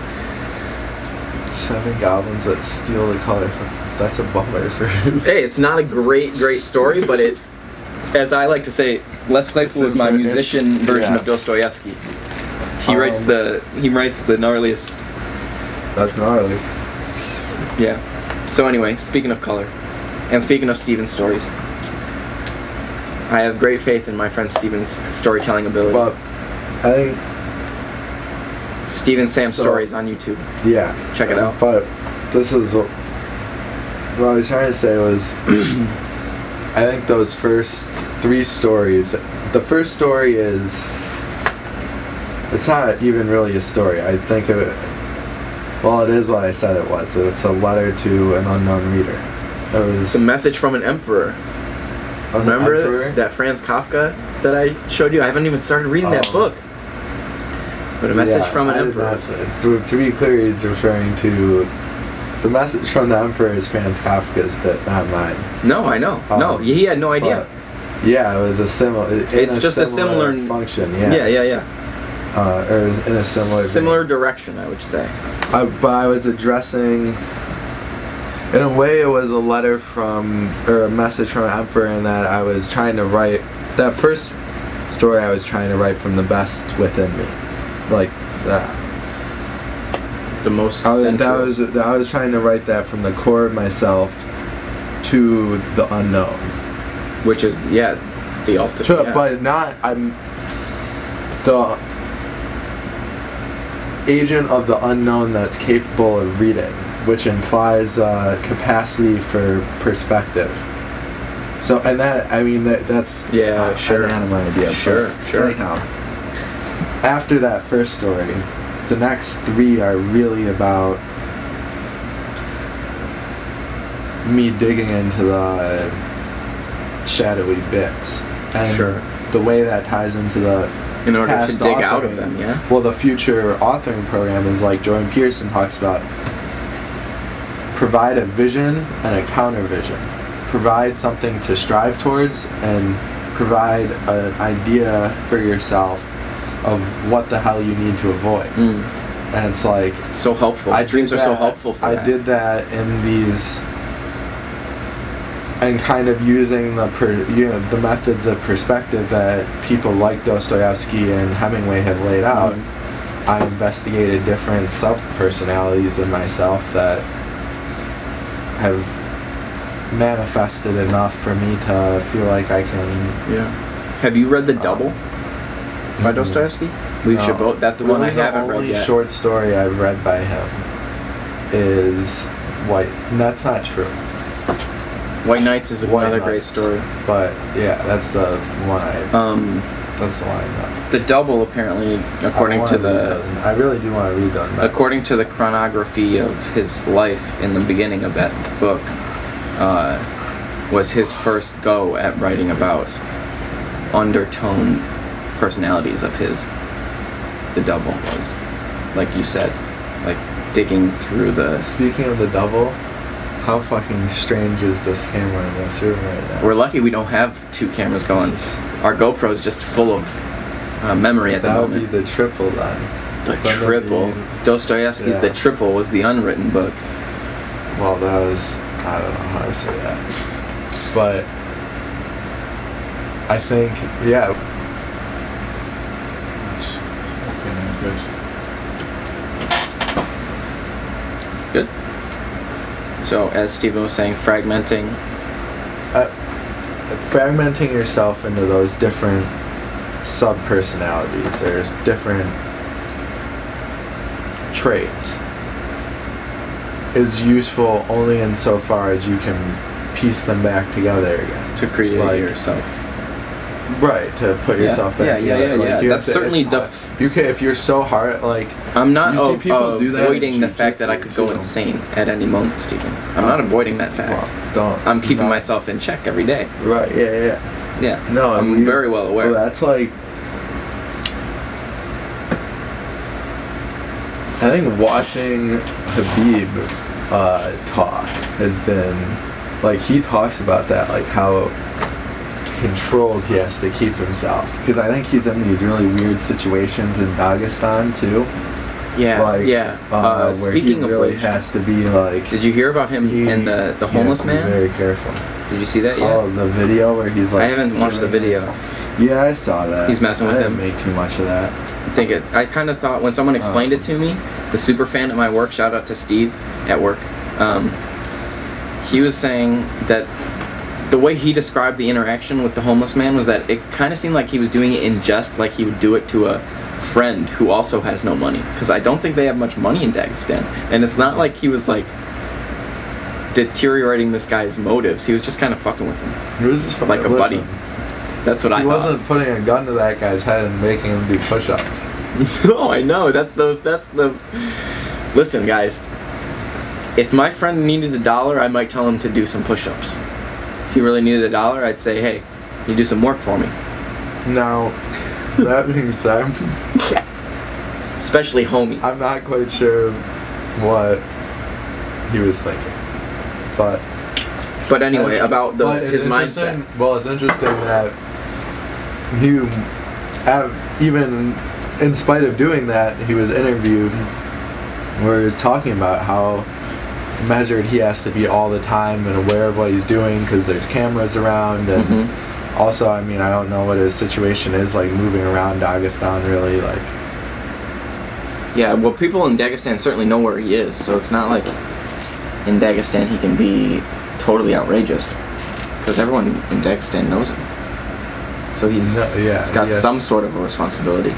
Speaker 1: 7 goblins that steal the color from... That's a bummer for...
Speaker 2: Hey, it's not a great story, but it... As I like to say, Les Claypool is my musician version of Dostoevsky. writes the gnarliest.
Speaker 1: That's gnarly.
Speaker 2: Yeah. So anyway, speaking of color, and speaking of Steven's stories, I have great faith in my friend Steven's storytelling ability.
Speaker 1: But I think
Speaker 2: Steven Sam Stories on YouTube.
Speaker 1: Yeah.
Speaker 2: Check it out.
Speaker 1: But this is what I was trying to say was I think those first 3 stories, the first story is, it's not even really a story. I think of it, well, it is what I said it was. It's a letter to an unknown reader.
Speaker 2: It's a message from an emperor. Remember that Franz Kafka that I showed you? I haven't even started reading that book. But a message from an emperor.
Speaker 1: To be clear, he's referring to the message from the emperor is Franz Kafka's, but not mine.
Speaker 2: No, I know. No, he had no idea.
Speaker 1: Yeah, it was a similar.
Speaker 2: It's just a similar
Speaker 1: function. Yeah.
Speaker 2: Yeah.
Speaker 1: Or in a similar
Speaker 2: direction, I would say.
Speaker 1: But I was addressing. In a way, it was a letter from, or a message from an emperor, in that I was trying to write, that first story I was trying to write from the best within me. Like that.
Speaker 2: The most central.
Speaker 1: I was trying to write that from the core of myself to the unknown.
Speaker 2: Which is, the ultimate.
Speaker 1: Sure, but I'm the agent of the unknown that's capable of reading, which implies capacity for perspective. So, and that, I mean, that's
Speaker 2: sure.
Speaker 1: an animal idea.
Speaker 2: Sure.
Speaker 1: Anyhow, after that first story, the next 3 are really about me digging into the shadowy bits. And the way that ties into the
Speaker 2: in order to dig
Speaker 1: authoring,
Speaker 2: out of them, yeah?
Speaker 1: Well, the future authoring program is like Jordan Peterson talks about. Provide a vision and a counter vision. Provide something to strive towards, and provide an idea for yourself of what the hell you need to avoid. And it's like
Speaker 2: so helpful. Dreams are so helpful for that.
Speaker 1: I did that in these, and kind of using the methods of perspective that people like Dostoevsky and Hemingway have laid out. I investigated different sub-personalities in myself that have manifested enough for me to feel like I can. Yeah.
Speaker 2: Have you read The Double by Dostoevsky? We should both. That's the one I haven't read yet.
Speaker 1: The only short story I've read by him is White. And that's not true.
Speaker 2: White Nights is another great story.
Speaker 1: But yeah, that's the one that's the one I know.
Speaker 2: The Double, apparently, according to
Speaker 1: I really do want to read those.
Speaker 2: According to the chronography of his life in the beginning of that book, was his first go at writing about undertone personalities of his. The Double was, like you said, like digging through the.
Speaker 1: Speaking of The Double, how fucking strange is this camera in this room right now?
Speaker 2: We're lucky we don't have 2 cameras going. Our GoPro's just full of memory at the moment.
Speaker 1: That would be the triple then.
Speaker 2: The triple. Dostoevsky's The Triple was the unwritten book.
Speaker 1: Well, that was, I don't know how to say that. But I think, Good. So, as Stephen was saying, fragmenting yourself into those different sub-personalities. There's different traits. Is useful only insofar as you can piece them back together again.
Speaker 2: To create yourself.
Speaker 1: Right, to put yourself back together.
Speaker 2: Yeah. That's certainly
Speaker 1: you can, if you're so hard, like...
Speaker 2: I'm not
Speaker 1: do that
Speaker 2: avoiding the fact that I could go insane at any moment, Stephen. I'm not avoiding that fact.
Speaker 1: Well,
Speaker 2: I'm keeping myself in check every day.
Speaker 1: Right, yeah. No,
Speaker 2: I'm very well aware.
Speaker 1: Well, that's like... I think watching Habib talk has been... Like, he talks about that, like how controlled he has to keep himself. Because I think he's in these really weird situations in Dagestan, too. Where
Speaker 2: speaking
Speaker 1: he really
Speaker 2: of which,
Speaker 1: has to be like...
Speaker 2: Did you hear about him and the homeless man?
Speaker 1: Very careful.
Speaker 2: Did you see that yet?
Speaker 1: Oh, the video where he's like...
Speaker 2: I haven't watched the video.
Speaker 1: Yeah, I saw that.
Speaker 2: He's messing with him.
Speaker 1: I didn't make too much of that.
Speaker 2: think I kind of thought when someone explained it to me, the super fan at my work, shout out to Steve at work, he was saying that the way he described the interaction with the homeless man was that it kind of seemed like he was doing it in jest like he would do it to a friend who also has no money, because I don't think they have much money in Dagestan, and it's not like he was like deteriorating this guy's motives. He was just kind of fucking with him.
Speaker 1: He was just
Speaker 2: like a buddy. That's what I thought.
Speaker 1: He wasn't putting a gun to that guy's head and making him do push-ups.
Speaker 2: No, I know. That's the. Listen, guys. If my friend needed $1, I might tell him to do some push-ups. If he really needed $1, I'd say, hey, you do some work for me.
Speaker 1: Now, that being said,
Speaker 2: especially homie.
Speaker 1: I'm not quite sure what he was thinking, but
Speaker 2: anyway, about his mindset.
Speaker 1: Well, it's interesting that even in spite of doing that, he was interviewed where he was talking about how measured he has to be all the time and aware of what he's doing because there's cameras around, and also, I mean, I don't know what his situation is like moving around Dagestan really, like.
Speaker 2: Yeah, well, people in Dagestan certainly know where he is, so it's not like in Dagestan he can be totally outrageous, because everyone in Dagestan knows him. So he's got some sort of a responsibility.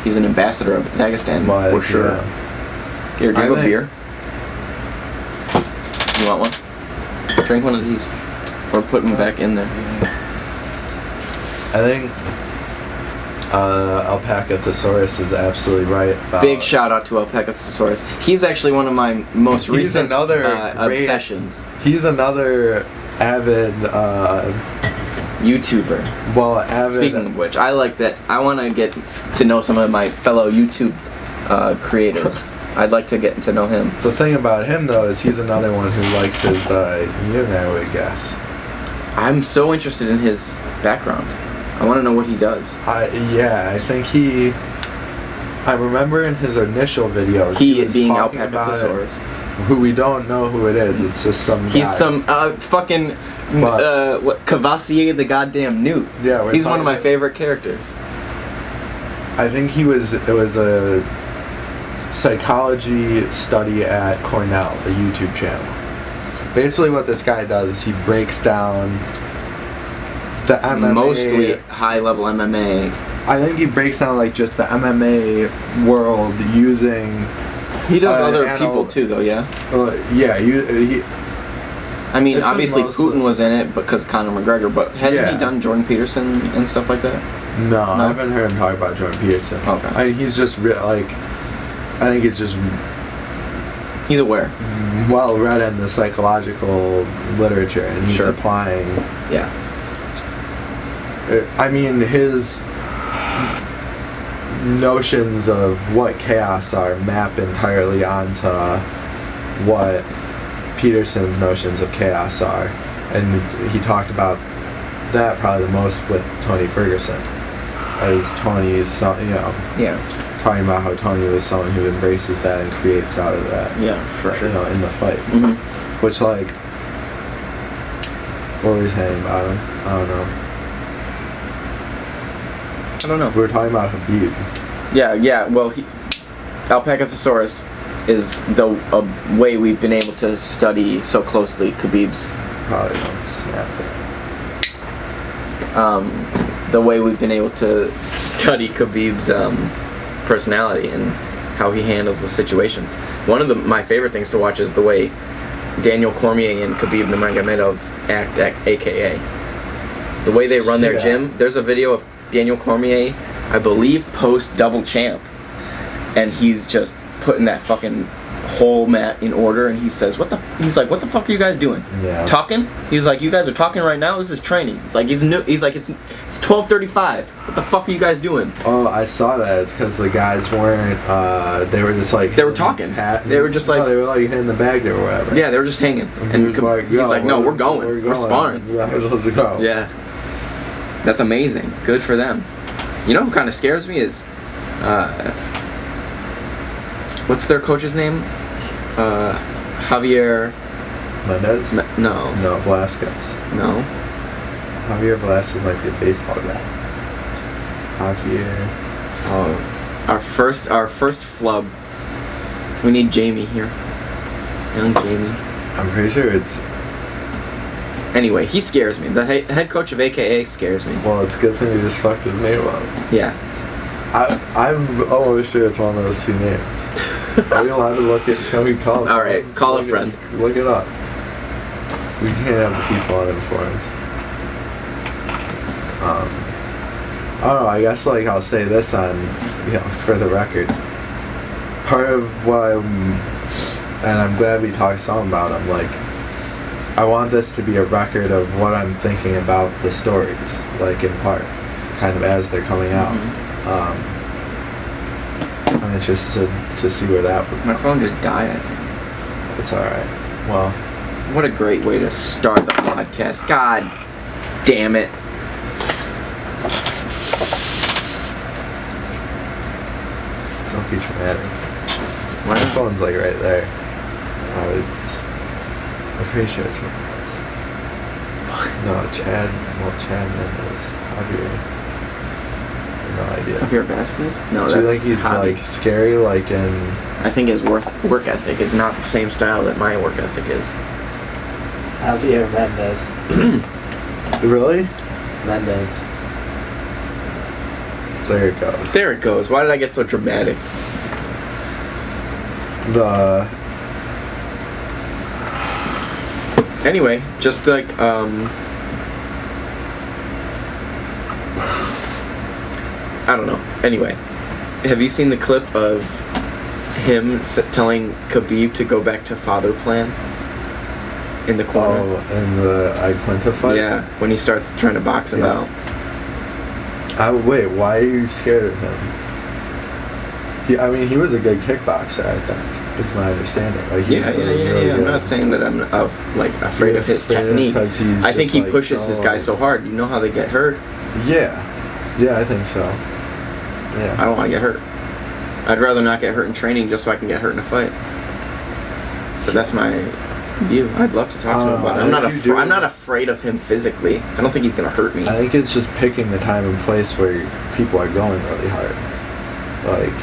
Speaker 2: He's an ambassador of Dagestan, for sure.
Speaker 1: Yeah.
Speaker 2: Here, do you have a beer? You want one? Drink one of these. Or put them back in there.
Speaker 1: I think Alpaca Thesaurus is absolutely right about...
Speaker 2: Big shout out to Alpaca Thesaurus. He's actually one of my most recent obsessions.
Speaker 1: He's another avid...
Speaker 2: YouTuber.
Speaker 1: Well, avid...
Speaker 2: Speaking of which, I like that. I want to get to know some of my fellow YouTube creators. I'd like to get to know him.
Speaker 1: The thing about him, though, is he's another one who likes his yin, I would guess.
Speaker 2: I'm so interested in his background. I want to know what he does.
Speaker 1: I think he... I remember in his initial videos...
Speaker 2: He was being Alpaca Thesaurus.
Speaker 1: Who we don't know who it is. It's just some guy.
Speaker 2: He's some fucking... what, Cavassier the goddamn Newt.
Speaker 1: Yeah,
Speaker 2: he's one of my favorite characters.
Speaker 1: I think it was a psychology study at Cornell, a YouTube channel. Basically what this guy does is he breaks down the MMA...
Speaker 2: Mostly high-level MMA.
Speaker 1: I think he breaks down like just the MMA world using...
Speaker 2: He does other people too, though, yeah? I mean, obviously Putin was in it because Conor McGregor, but hasn't he done Jordan Peterson and stuff like that?
Speaker 1: No, I haven't heard him talk about Jordan Peterson.
Speaker 2: Okay.
Speaker 1: I mean, he's just I think it's just...
Speaker 2: He's aware.
Speaker 1: Well read in the psychological literature, and he's applying...
Speaker 2: Yeah.
Speaker 1: I mean, his notions of what chaos are map entirely onto what Peterson's notions of chaos are. And he talked about that probably the most with Tony Ferguson. As Tony's, talking about how Tony was someone who embraces that and creates out of that.
Speaker 2: Yeah, for sure.
Speaker 1: In the fight. Which, like, what were we saying about him? I don't know. We were talking about Habib.
Speaker 2: Yeah, well, Alpaca Thesaurus is the way we've been able to study so closely Khabib's...
Speaker 1: Probably don't snap it.
Speaker 2: The way we've been able to study Khabib's personality and how he handles the situations. One of my favorite things to watch is the way Daniel Cormier and Khabib Nurmagomedov act, aka the way they run their gym. There's a video of Daniel Cormier, I believe, post double champ, and he's just putting that fucking whole mat in order, and he says, he's like, what the fuck are you guys doing?
Speaker 1: Yeah.
Speaker 2: Talking? He was like, you guys are talking right now? This is training. It's like, it's 12:35. What the fuck are you guys doing?
Speaker 1: Oh, I saw that. It's because the guys weren't, they were just like...
Speaker 2: They were talking. They were just like...
Speaker 1: No, they were like hitting the bag or whatever.
Speaker 2: Yeah, they were just hanging. And he's like, no, we're going. We're sparring.
Speaker 1: Let's go.
Speaker 2: Yeah. That's amazing. Good for them. You know who kind of scares me is... what's their coach's name? Javier...
Speaker 1: Mendez?
Speaker 2: No,
Speaker 1: Velasquez.
Speaker 2: No.
Speaker 1: Javier Velasquez might be a baseball guy. Javier...
Speaker 2: Oh. Our first flub. We need Jamie here. Young Jamie.
Speaker 1: I'm pretty sure it's...
Speaker 2: Anyway, he scares me. The head coach of AKA scares me.
Speaker 1: Well, it's a good thing we just fucked his name up.
Speaker 2: Yeah.
Speaker 1: I'm almost sure it's one of those two names. Are we allowed to look at... Can we call it?
Speaker 2: Alright, call a friend.
Speaker 1: Look it up. We can't have the people uninformed. I don't know, I guess like I'll say this on, for the record. Part of what and I'm glad we talked some about them, like, I want this to be a record of what I'm thinking about the stories, like in part, kind of as they're coming out. I'm interested to see where that would...
Speaker 2: My phone just died, I think.
Speaker 1: It's alright. Well...
Speaker 2: What a great way to start the podcast. God damn it.
Speaker 1: Don't be dramatic.
Speaker 2: My
Speaker 1: My phone's like right there. I'm pretty sure it's Mendez. No, Chad Mendez. Javier. No idea.
Speaker 2: Javier Vasquez? No,
Speaker 1: Do you
Speaker 2: that's
Speaker 1: think he's
Speaker 2: Javi.
Speaker 1: like scary, like in...
Speaker 2: I think his work ethic is not the same style that my work ethic is.
Speaker 3: Javier Mendez.
Speaker 1: Really?
Speaker 3: Mendez.
Speaker 1: There it goes.
Speaker 2: There it goes. Why did I get so dramatic? Anyway, just like, I don't know. Anyway, have you seen the clip of him telling Khabib to go back to Father Plan? In the corner.
Speaker 1: Oh, in the Quinta fight?
Speaker 2: Yeah, when he starts trying to box him out.
Speaker 1: Wait, why are you scared of him? He was a good kickboxer, I think, is my understanding. Like,
Speaker 2: Yeah. I'm not saying that I'm afraid of his technique. I think he pushes his guys so hard. You know how they get hurt?
Speaker 1: Yeah, I think so. Yeah.
Speaker 2: I don't want to get hurt. I'd rather not get hurt in training just so I can get hurt in a fight. But that's my view. I'd love to talk to him about it. I'm not afraid of him physically. I don't think he's gonna hurt me.
Speaker 1: I think it's just picking the time and place where people are going really hard. Like,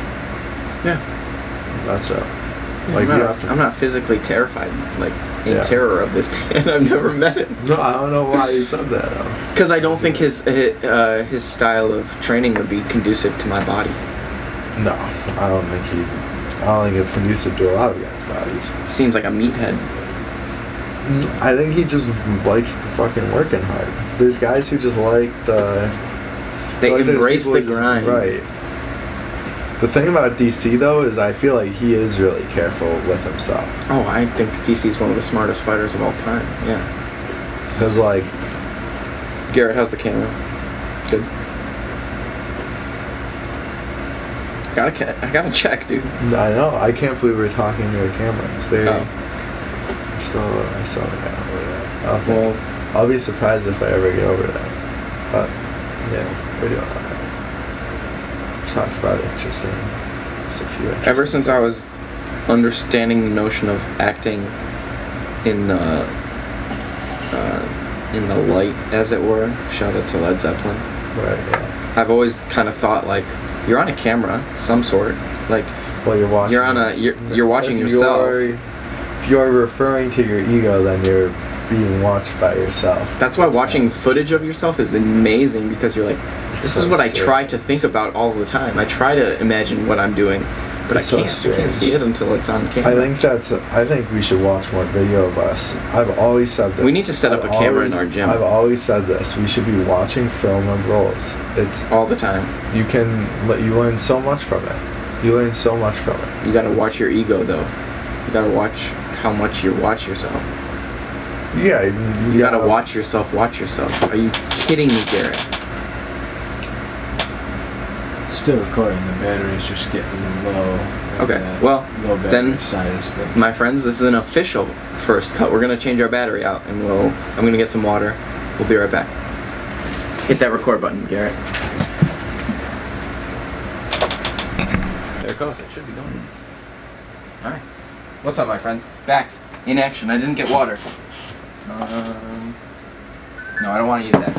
Speaker 2: yeah,
Speaker 1: that's it.
Speaker 2: Like, I'm not physically terrified, like in terror of this man. I've never met him.
Speaker 1: No, I don't know why you said that.
Speaker 2: Because I don't think his style of training would be conducive to my body.
Speaker 1: No, I don't think it's conducive to a lot of guys' bodies.
Speaker 2: Seems like a meathead.
Speaker 1: I think he just likes fucking working hard. There's guys who just like
Speaker 2: They embrace the grind.
Speaker 1: Right. The thing about DC though is I feel like he is really careful with himself.
Speaker 2: Oh, I think DC's one of the smartest fighters of all time. Yeah.
Speaker 1: Because like...
Speaker 2: Garrett, how's the camera? Good. I gotta check, dude.
Speaker 1: I know. I can't believe we're talking to a camera. It's very...
Speaker 2: Oh.
Speaker 1: I still haven't got over that. I'll be surprised if I ever get over that. But, yeah, we're doing alright. Talked about interesting. Just a few interesting
Speaker 2: Ever since I was understanding the notion of acting in the light, as it were, shout out to Led Zeppelin.
Speaker 1: Right, yeah.
Speaker 2: I've always kind of thought, like, you're on a camera, some sort. Like,
Speaker 1: well, you're watching.
Speaker 2: You're watching yourself.
Speaker 1: If you're referring to your ego, then you're being watched by yourself.
Speaker 2: That's why watching footage of yourself is amazing, because you're like, this is what I try to think about all the time. I try to imagine what I'm doing, but I can't see it until it's on camera.
Speaker 1: I think we should watch more video of us. I've always said this.
Speaker 2: We need to set up a camera in our gym.
Speaker 1: I've always said this. We should be watching film of roles. It's
Speaker 2: all the time.
Speaker 1: You learn so much from it. You learn so much from it.
Speaker 2: You gotta watch your ego though. You gotta watch how much you watch yourself.
Speaker 1: Yeah,
Speaker 2: you gotta watch yourself. Are you kidding me, Garrett?
Speaker 3: Still recording. The battery's just getting low.
Speaker 2: Okay, well, then,
Speaker 3: sinus,
Speaker 2: my friends, this is an official first cut. We're gonna change our battery out, and I'm gonna get some water. We'll be right back. Hit that record button, Garrett. There it goes. It should be going. All right. What's up, my friends? Back in action. I didn't get water. No, I don't want to use that.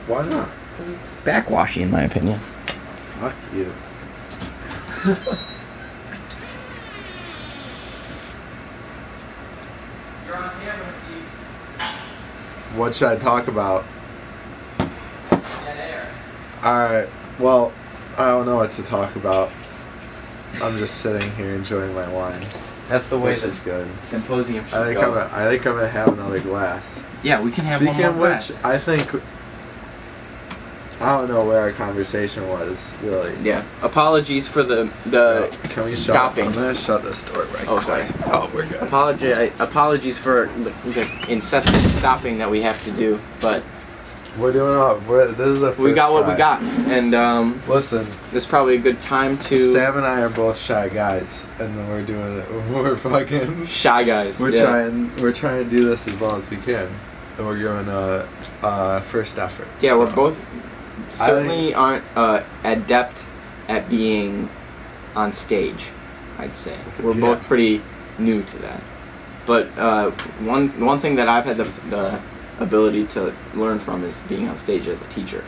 Speaker 1: Why not?
Speaker 2: Because it's backwashy, in my opinion.
Speaker 1: Fuck you.
Speaker 2: You're on camera, Steve.
Speaker 1: What should I talk about?
Speaker 2: Dead air.
Speaker 1: Alright, well, I don't know what to talk about. I'm just sitting here enjoying my wine.
Speaker 2: That's the way
Speaker 1: Which is good.
Speaker 2: Symposium should
Speaker 1: I think
Speaker 2: go.
Speaker 1: I think I'm gonna have another glass.
Speaker 2: Yeah, we can have
Speaker 1: Speaking
Speaker 2: one more
Speaker 1: of which,
Speaker 2: glass.
Speaker 1: I think I don't know where our conversation was really.
Speaker 2: Yeah. Apologies for the
Speaker 1: Can we
Speaker 2: stopping.
Speaker 1: I'm gonna shut this door right
Speaker 2: Oh,
Speaker 1: quick.
Speaker 2: sorry.
Speaker 1: Oh, we're good.
Speaker 2: Apologies for the incessant stopping that we have to do, but
Speaker 1: We're doing all. This is the first
Speaker 2: we got what we
Speaker 1: try.
Speaker 2: got, and
Speaker 1: Listen,
Speaker 2: this is probably a good time to
Speaker 1: Sam and I are both shy guys, and then we're doing it. We're fucking.
Speaker 2: Shy Guys.
Speaker 1: We're
Speaker 2: yeah.
Speaker 1: trying to do this as well as we can, and we're doing a first effort.
Speaker 2: Yeah,
Speaker 1: so.
Speaker 2: we're both certainly aren't adept at being on stage. I'd say we're
Speaker 1: Yeah.
Speaker 2: both pretty new to that. But one thing that I've had the ability to learn from is being on stage as a teacher,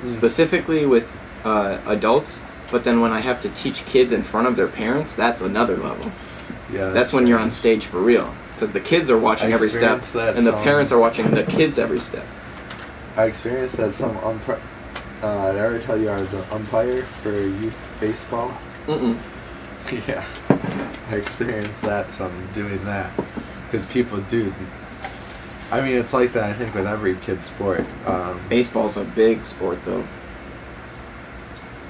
Speaker 2: specifically with adults. But then when I have to teach kids in front of their parents, that's another level.
Speaker 1: Yeah,
Speaker 2: That's when you're on stage for real, because the kids are watching
Speaker 1: I
Speaker 2: every step,
Speaker 1: experienced that
Speaker 2: and the
Speaker 1: some-
Speaker 2: parents are watching the kids every step.
Speaker 1: I experienced that some did I ever tell you I was an umpire for youth baseball?
Speaker 2: Mm-mm.
Speaker 1: Yeah, I experienced that some doing that, because people do. I mean, it's like that. I think with every kid sport.
Speaker 2: Baseball's a big sport, though.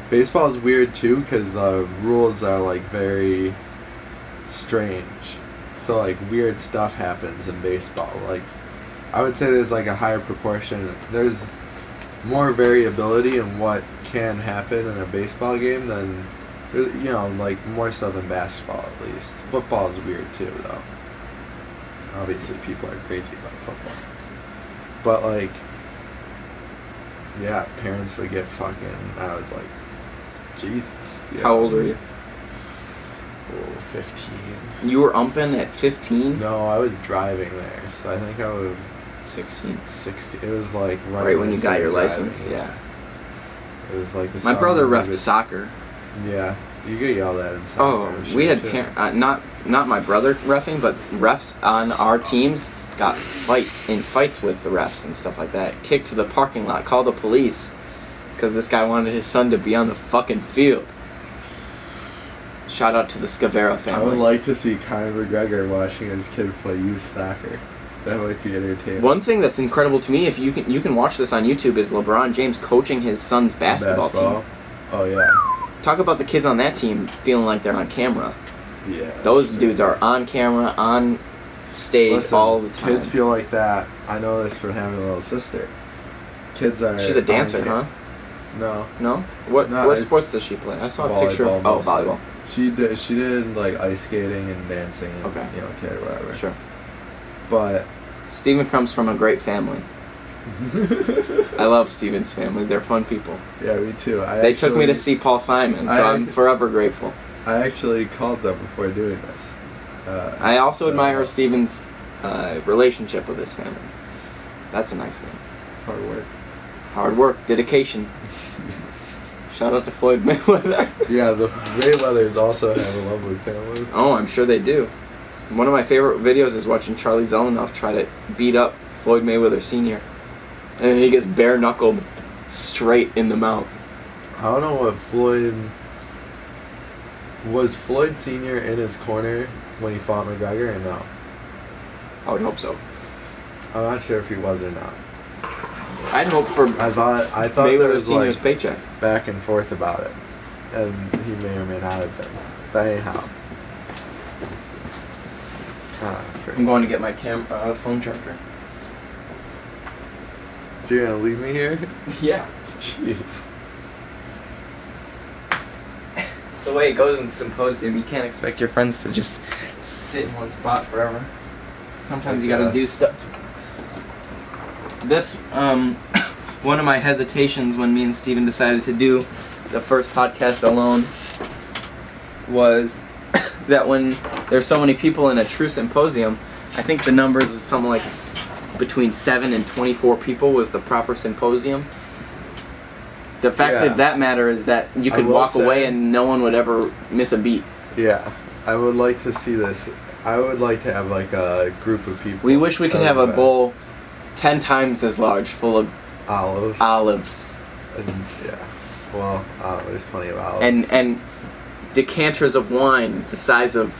Speaker 1: Baseball is weird too, because the rules are like very strange. So like weird stuff happens in baseball. Like I would say there's like a higher proportion. There's more variability in what can happen in a baseball game than, like more so than basketball at least. Football is weird too, though. Obviously, people are crazy about football. But like, yeah, parents would get fucking. I was like, Jesus. Yeah.
Speaker 2: How old are you?
Speaker 1: Oh, 15.
Speaker 2: You were umping at 15?
Speaker 1: No, I was driving there, so I think I was
Speaker 2: 16.
Speaker 1: 60. It was like
Speaker 2: Right when
Speaker 1: I
Speaker 2: you got your
Speaker 1: started
Speaker 2: license,
Speaker 1: driving.
Speaker 2: yeah.
Speaker 1: It was like the
Speaker 2: My brother
Speaker 1: summer
Speaker 2: reffed
Speaker 1: of it.
Speaker 2: soccer.
Speaker 1: Yeah, you get yelled at in soccer.
Speaker 2: Oh,
Speaker 1: I'm
Speaker 2: we
Speaker 1: sure,
Speaker 2: had
Speaker 1: too.
Speaker 2: not my brother reffing, but refs on our teams got in fights with the refs and stuff like that. Kicked to the parking lot, called the police because this guy wanted his son to be on the fucking field. Shout out to the Scavera
Speaker 1: I
Speaker 2: family.
Speaker 1: would like to see Conor McGregor watching his kid play youth soccer. That might be entertaining.
Speaker 2: One thing that's incredible to me, if you can watch this on YouTube, is LeBron James coaching his son's basketball team.
Speaker 1: Oh yeah.
Speaker 2: Talk about the kids on that team feeling like they're on camera.
Speaker 1: Yeah.
Speaker 2: Those
Speaker 1: that's
Speaker 2: dudes
Speaker 1: true.
Speaker 2: are on camera, on stage
Speaker 1: Listen,
Speaker 2: all the time.
Speaker 1: Kids feel like that. I know this from having a little sister. Kids are.
Speaker 2: She's a dancer,
Speaker 1: on
Speaker 2: huh?
Speaker 1: No.
Speaker 2: No? What
Speaker 1: No,
Speaker 2: what
Speaker 1: I-
Speaker 2: sports does she play? I saw a picture of
Speaker 1: mostly.
Speaker 2: volleyball.
Speaker 1: She did like ice skating and dancing as
Speaker 2: Okay.
Speaker 1: kid or whatever.
Speaker 2: Sure.
Speaker 1: But
Speaker 2: Steven comes from a great family. I love Steven's family. They're fun people.
Speaker 1: yeah, me too.
Speaker 2: They took me to see Paul Simon, so I'm forever grateful.
Speaker 1: I actually called them before doing this.
Speaker 2: I also
Speaker 1: so-
Speaker 2: admire Steven's relationship with his family. That's a nice thing.
Speaker 1: Hard work.
Speaker 2: Hard work, dedication. Shout out to Floyd Mayweather.
Speaker 1: Yeah, the Mayweathers also have a lovely family.
Speaker 2: Oh, I'm sure they do. One of my favorite videos is watching Charlie Zelenoff try to beat up Floyd Mayweather Sr. And then he gets bare-knuckled straight in the mouth.
Speaker 1: I don't know what Floyd... Was Floyd Sr. in his corner when he fought McGregor or no?
Speaker 2: I would hope so.
Speaker 1: I'm not sure if he was or not.
Speaker 2: I'd hope for
Speaker 1: I thought there
Speaker 2: Mayweather
Speaker 1: was
Speaker 2: Sr.'s
Speaker 1: like
Speaker 2: paycheck.
Speaker 1: back and forth about it. And he may or may not have been. But anyhow.
Speaker 2: I'm going to get my phone charger.
Speaker 1: You're gonna leave me here?
Speaker 2: Yeah.
Speaker 1: Jeez.
Speaker 2: It's the way it goes in Symposium. You can't expect your friends to just sit in one spot forever. Sometimes you gotta do
Speaker 1: Yes.
Speaker 2: stuff. This, one of my hesitations when me and Steven decided to do the first podcast alone was that when there's so many people in a true symposium, I think the numbers is something like between 7 and 24 people was the proper symposium. The fact
Speaker 1: Yeah.
Speaker 2: of that matter is that you
Speaker 1: I
Speaker 2: could
Speaker 1: will
Speaker 2: walk
Speaker 1: say-
Speaker 2: away and no one would ever miss a beat.
Speaker 1: Yeah, I would like to see this. I would like to have like a group of people.
Speaker 2: We wish we could have a
Speaker 1: of,
Speaker 2: bowl 10 times as large full of
Speaker 1: olives.
Speaker 2: olives
Speaker 1: And, yeah. Well, there's plenty of olives.
Speaker 2: and decanters of wine the size of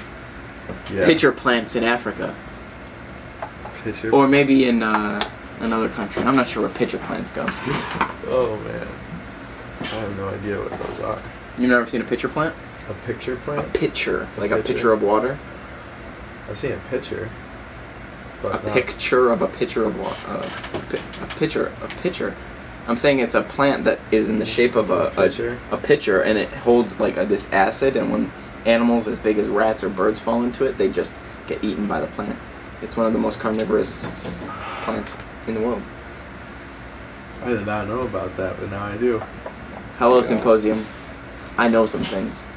Speaker 1: yeah.
Speaker 2: pitcher plants in Africa.
Speaker 1: Pitcher.
Speaker 2: Or maybe in another country. I'm not sure where pitcher plants go.
Speaker 1: Oh man, I have no idea what those are.
Speaker 2: You've never seen a pitcher plant?
Speaker 1: A picture plant?
Speaker 2: Pitcher, like a
Speaker 1: pitcher.
Speaker 2: pitcher of water.
Speaker 1: I've seen a picture. But
Speaker 2: A
Speaker 1: not-
Speaker 2: picture of a pitcher of water. A pitcher. I'm saying it's a plant that is in the shape of a pitcher, and it holds like this acid, and when animals as big as rats or birds fall into it, they just get eaten by the plant. It's one of the most carnivorous plants in the world.
Speaker 1: I did not know about that, but now I do.
Speaker 2: Hello,
Speaker 1: Yeah.
Speaker 2: Symposium. I know some things.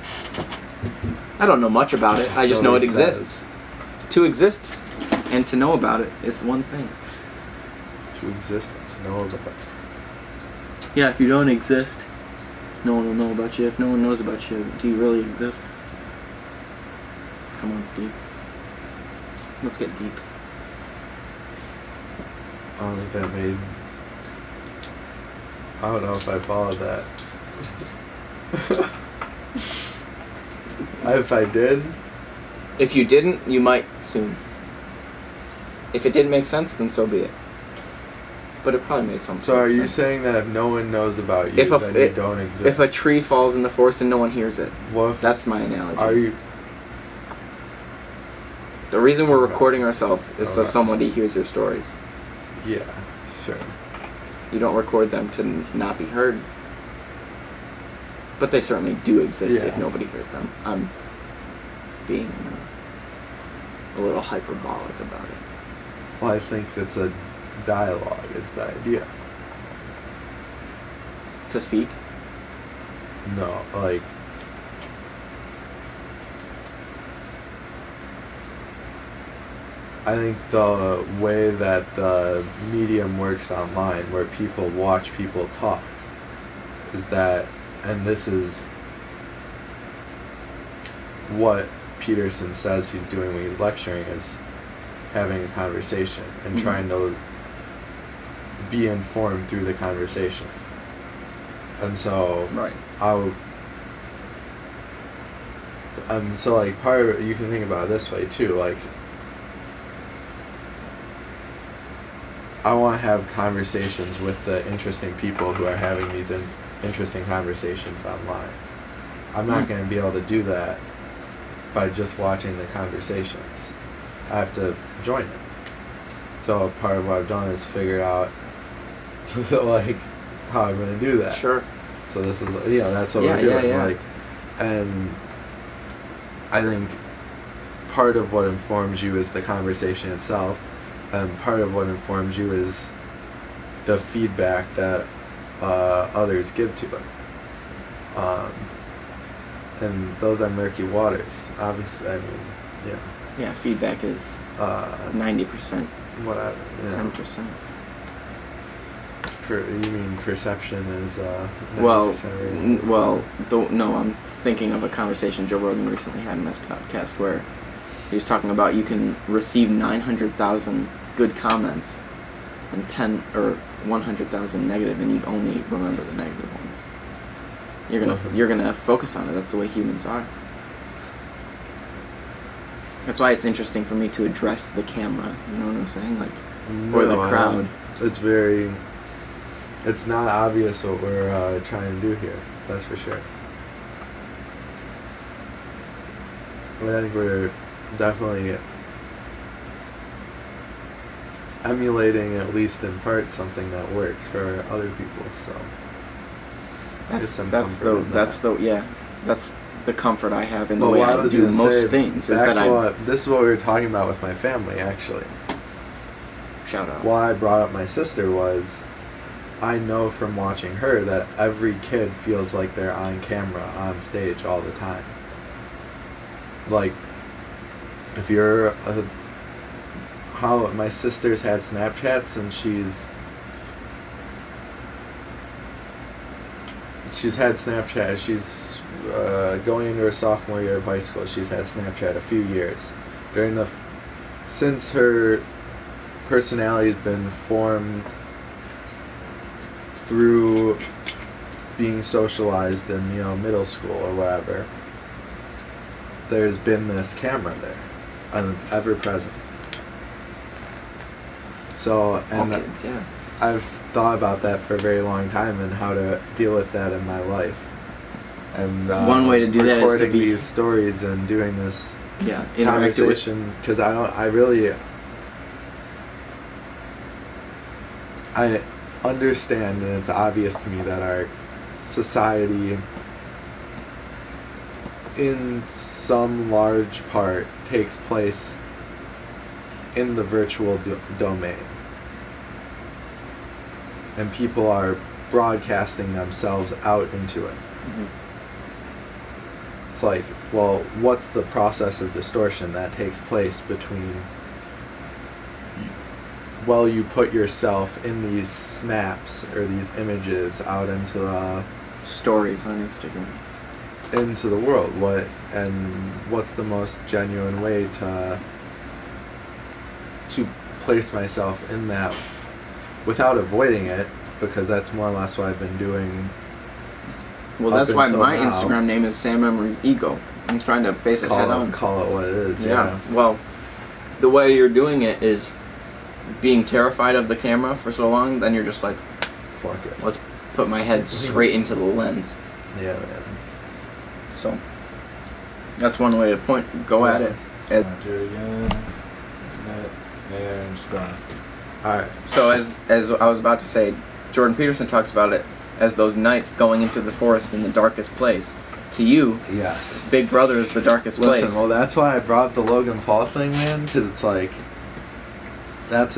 Speaker 2: I don't know much about it. I just
Speaker 1: So
Speaker 2: know it
Speaker 1: he
Speaker 2: exists. To exist and to know about it is one thing.
Speaker 1: To exist, to know about it.
Speaker 2: Yeah, if you don't exist, no one will know about you. If no one knows about you, do you really exist? Come on, Steve. Let's get deep.
Speaker 1: I don't think that made. I don't know if I followed that. If I did,
Speaker 2: If you didn't, you might soon. If it didn't make sense, then so be it. But it probably made some sense.
Speaker 1: so are you saying that if no one knows about you,
Speaker 2: If a-
Speaker 1: then you don't exist?
Speaker 2: If a tree falls in the forest and no one hears it,
Speaker 1: what if,
Speaker 2: that's my analogy.
Speaker 1: are you?
Speaker 2: The reason we're recording ourselves is so
Speaker 1: Okay.
Speaker 2: somebody hears your stories.
Speaker 1: Yeah, sure.
Speaker 2: You don't record them to not be heard. But they certainly do exist
Speaker 1: Yeah.
Speaker 2: if nobody hears them. I'm being a little hyperbolic about it.
Speaker 1: Well, I think it's a dialogue. Is the idea?
Speaker 2: To speak?
Speaker 1: No, like. I think the way that the medium works online, where people watch people talk, is that, and this is what Peterson says he's doing when he's lecturing, is having a conversation and
Speaker 2: Mhm.
Speaker 1: trying to be informed through the conversation. And so
Speaker 2: Right.
Speaker 1: so like part of it, you can think about it this way too, like I want to have conversations with the interesting people who are having these interesting conversations online. I'm not going to be able to do that by just watching the conversations. I have to join it. So part of what I've done is figure out like how I'm going to do that.
Speaker 2: Sure.
Speaker 1: So this is, that's what
Speaker 2: Yeah,
Speaker 1: we're doing.
Speaker 2: yeah.
Speaker 1: Like, and I think part of what informs you is the conversation itself, and part of what informs you is the feedback that others give to it. And those are murky waters. Obviously, I mean,
Speaker 2: Yeah, feedback is 90%,
Speaker 1: whatever.
Speaker 2: 10%.
Speaker 1: You mean perception is 90%
Speaker 2: Well, no, I'm thinking of a conversation Joe Rogan recently had in this podcast where he was talking about you can receive 900,000 good comments and 10 or 100,000 negative, and you'd only remember the negative ones. You're gonna focus on it. That's the way humans are. That's why it's interesting for me to address the camera. You know what I'm saying? Like, or the
Speaker 1: No,
Speaker 2: crowd.
Speaker 1: It's not obvious what we're trying to do here. That's for sure. But I think we're definitely emulating, at least in part, something that works for other people. So there's some comfort in that.
Speaker 2: That's the comfort I have in the
Speaker 1: Well,
Speaker 2: way
Speaker 1: what
Speaker 2: I
Speaker 1: was
Speaker 2: do
Speaker 1: gonna
Speaker 2: most
Speaker 1: say,
Speaker 2: things. Is that
Speaker 1: this is what we were talking about with my family, actually.
Speaker 2: shout out.
Speaker 1: Why I brought up my sister was, I know from watching her that every kid feels like they're on camera, on stage all the time. Like, if you're how my sister's had Snapchats and she's she's had Snapchat. She's going into her sophomore year of high school. She's had Snapchat a few years. Since her personality has been formed through being socialized in, middle school or whatever, there's been this camera there, and it's ever present. So, and
Speaker 2: kids, yeah.
Speaker 1: I've thought about that for a very long time and how to deal with that in my life. And
Speaker 2: one way to do that is to
Speaker 1: recording
Speaker 2: be
Speaker 1: these stories and doing this
Speaker 2: interactive
Speaker 1: conversation, because I understand, and it's obvious to me that our society in some large part takes place in the virtual domain, and people are broadcasting themselves out into it.
Speaker 2: Mm-hmm.
Speaker 1: It's like, well, what's the process of distortion that takes place between, well, you put yourself in these snaps or these images out into the
Speaker 2: stories on Instagram,
Speaker 1: into the world, what's the most genuine way to place myself in that without avoiding it, because that's more or less what I've been doing.
Speaker 2: Well, that's why my
Speaker 1: now.
Speaker 2: Instagram name is Sam Emery's Ego. I'm trying to face it head on.
Speaker 1: Call it what it is.
Speaker 2: Yeah. Well, the way you're doing it is being terrified of the camera for so long, then you're just like,
Speaker 1: Fuck it.
Speaker 2: let's put my head straight into the lens.
Speaker 1: Yeah, man.
Speaker 2: So that's one way to go at it.
Speaker 3: Do it again. There and just gone.
Speaker 1: Alright.
Speaker 2: So as I was about to say, Jordan Peterson talks about it as those knights going into the forest in the darkest place. To you,
Speaker 1: Yes.
Speaker 2: Big Brother is the darkest
Speaker 1: Listen,
Speaker 2: place.
Speaker 1: well, that's why I brought the Logan Paul thing, man, because it's like, that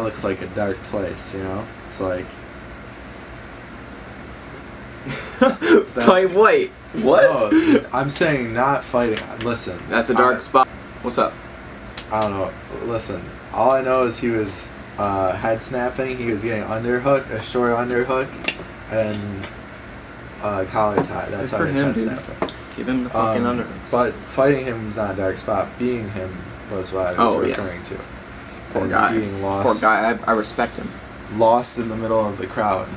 Speaker 1: looks like a dark place, It's like...
Speaker 2: Wait, what?
Speaker 1: No, I'm saying not fighting. Listen.
Speaker 2: That's a dark spot. What's up?
Speaker 1: I don't know. Listen, all I know is he was head snapping. He was getting underhook, a short underhook, and collar tie. That's how he's head snapping.
Speaker 2: Give him the fucking underhook.
Speaker 1: But fighting him was not a dark spot. Being him was what I was referring to.
Speaker 2: Poor
Speaker 1: and
Speaker 2: guy.
Speaker 1: Being lost.
Speaker 2: Poor guy. I respect him.
Speaker 1: Lost in the middle of the crowd.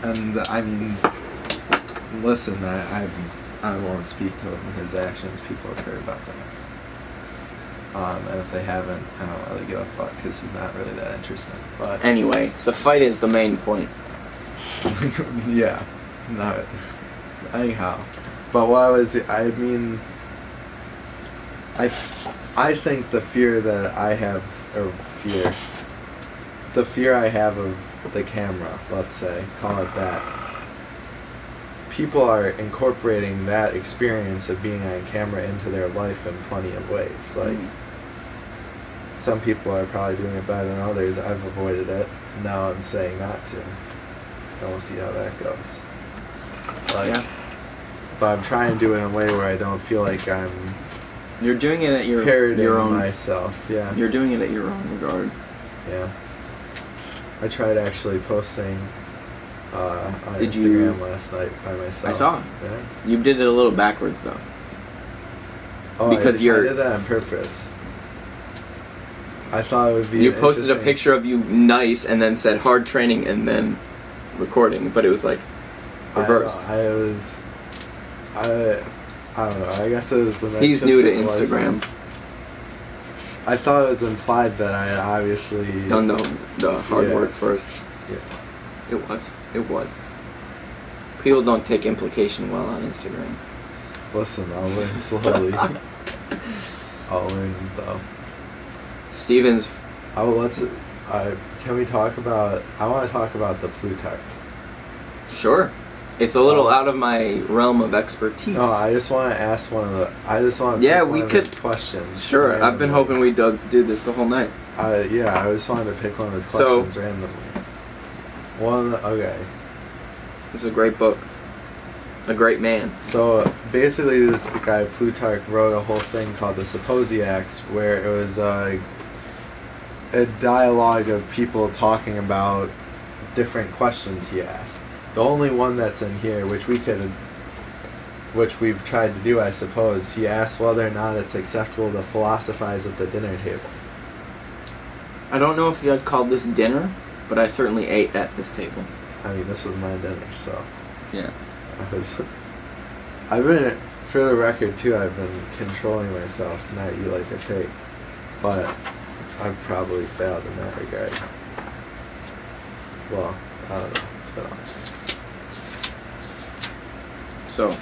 Speaker 1: And I mean, listen, I won't speak to his actions. People have heard about them. And if they haven't, I don't really give a fuck, because he's not really that interesting. But
Speaker 2: anyway, the fight is the main point.
Speaker 1: yeah, not anyhow. But I think the fear that I have, the fear I have of the camera, let's say, call it that. People are incorporating that experience of being on camera into their life in plenty of ways. Like, some people are probably doing it better than others. I've avoided it. Now I'm saying not to. And we'll see how that goes. Like,
Speaker 2: Yeah.
Speaker 1: But I'm trying to do it in a way where I don't feel like I'm
Speaker 2: You're doing it at your own
Speaker 1: myself. Yeah.
Speaker 2: You're doing it at your own regard.
Speaker 1: Yeah. I tried actually posting on
Speaker 2: Did
Speaker 1: Instagram
Speaker 2: you-
Speaker 1: last night by myself.
Speaker 2: I saw.
Speaker 1: Yeah.
Speaker 2: You did it a little backwards though.
Speaker 1: Oh,
Speaker 2: Because
Speaker 1: I did that on purpose. I thought it would be.
Speaker 2: You posted a
Speaker 1: interesting-
Speaker 2: picture of you nice and then said hard training and then recording, but it was like reversed.
Speaker 1: I don't know. I guess it was the.
Speaker 2: He's new to
Speaker 1: artistic
Speaker 2: Instagram.
Speaker 1: license. I thought it was implied that I obviously
Speaker 2: Done the hard
Speaker 1: Yeah.
Speaker 2: work first.
Speaker 1: Yeah.
Speaker 2: It was. People don't take implication well on Instagram.
Speaker 1: Listen, I'll learn slowly. I'll learn though.
Speaker 2: Steven's.
Speaker 1: Can we talk about? I want to talk about the Plutarch.
Speaker 2: Sure. It's a little out of my realm of expertise.
Speaker 1: No, I just want to ask one of the. I just want to.
Speaker 2: Yeah,
Speaker 1: pick
Speaker 2: we
Speaker 1: one of
Speaker 2: could-
Speaker 1: his questions.
Speaker 2: Sure. I've been
Speaker 1: randomly.
Speaker 2: hoping we'd do this the whole night.
Speaker 1: Yeah, I just wanted to pick one of his
Speaker 2: So-
Speaker 1: questions randomly. Okay.
Speaker 2: It's a great book. A great man.
Speaker 1: So basically, this guy Plutarch wrote a whole thing called the Symposiacs, where it was a dialogue of people talking about different questions he asked. The only one that's in here, which we've tried to do, I suppose, he asks whether or not it's acceptable to philosophize at the dinner table.
Speaker 2: I don't know if I'd call this dinner, but I certainly ate at this table.
Speaker 1: I mean, this was my dinner, so
Speaker 2: Yeah.
Speaker 1: I've been, for the record too, I've been controlling myself to not eat like a pig, but I've probably failed in that regard. Well, I don't know. It's been awesome.
Speaker 2: So,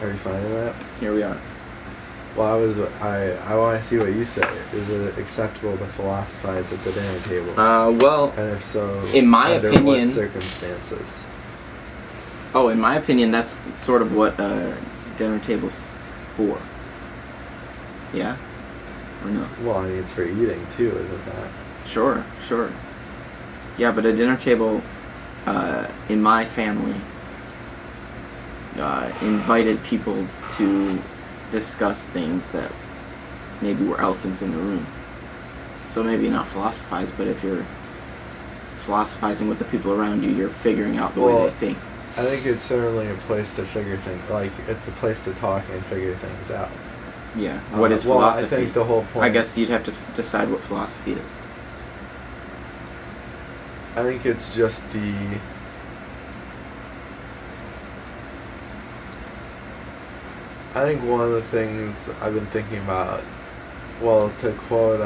Speaker 1: Are you finding that?
Speaker 2: here we are.
Speaker 1: Well, I want to see what you say. Is it acceptable to philosophize at the dinner table?
Speaker 2: Well,
Speaker 1: And if so,
Speaker 2: in my
Speaker 1: under
Speaker 2: opinion-
Speaker 1: what circumstances?
Speaker 2: in my opinion, that's sort of what dinner table's for. Yeah? Or no?
Speaker 1: Well, I mean, it's for eating too, isn't that?
Speaker 2: Sure. Yeah, but a dinner table, in my family, invited people to discuss things that maybe were elephants in the room. So maybe not philosophize, but if you're philosophizing with the people around you, you're figuring out the way they think.
Speaker 1: I think it's certainly a place to figure things, like, it's a place to talk and figure things out.
Speaker 2: Yeah. What is
Speaker 1: well,
Speaker 2: philosophy?
Speaker 1: I think the whole point...
Speaker 2: I guess you'd have to decide what philosophy is.
Speaker 1: I think it's just the... I think one of the things I've been thinking about, well, to quote,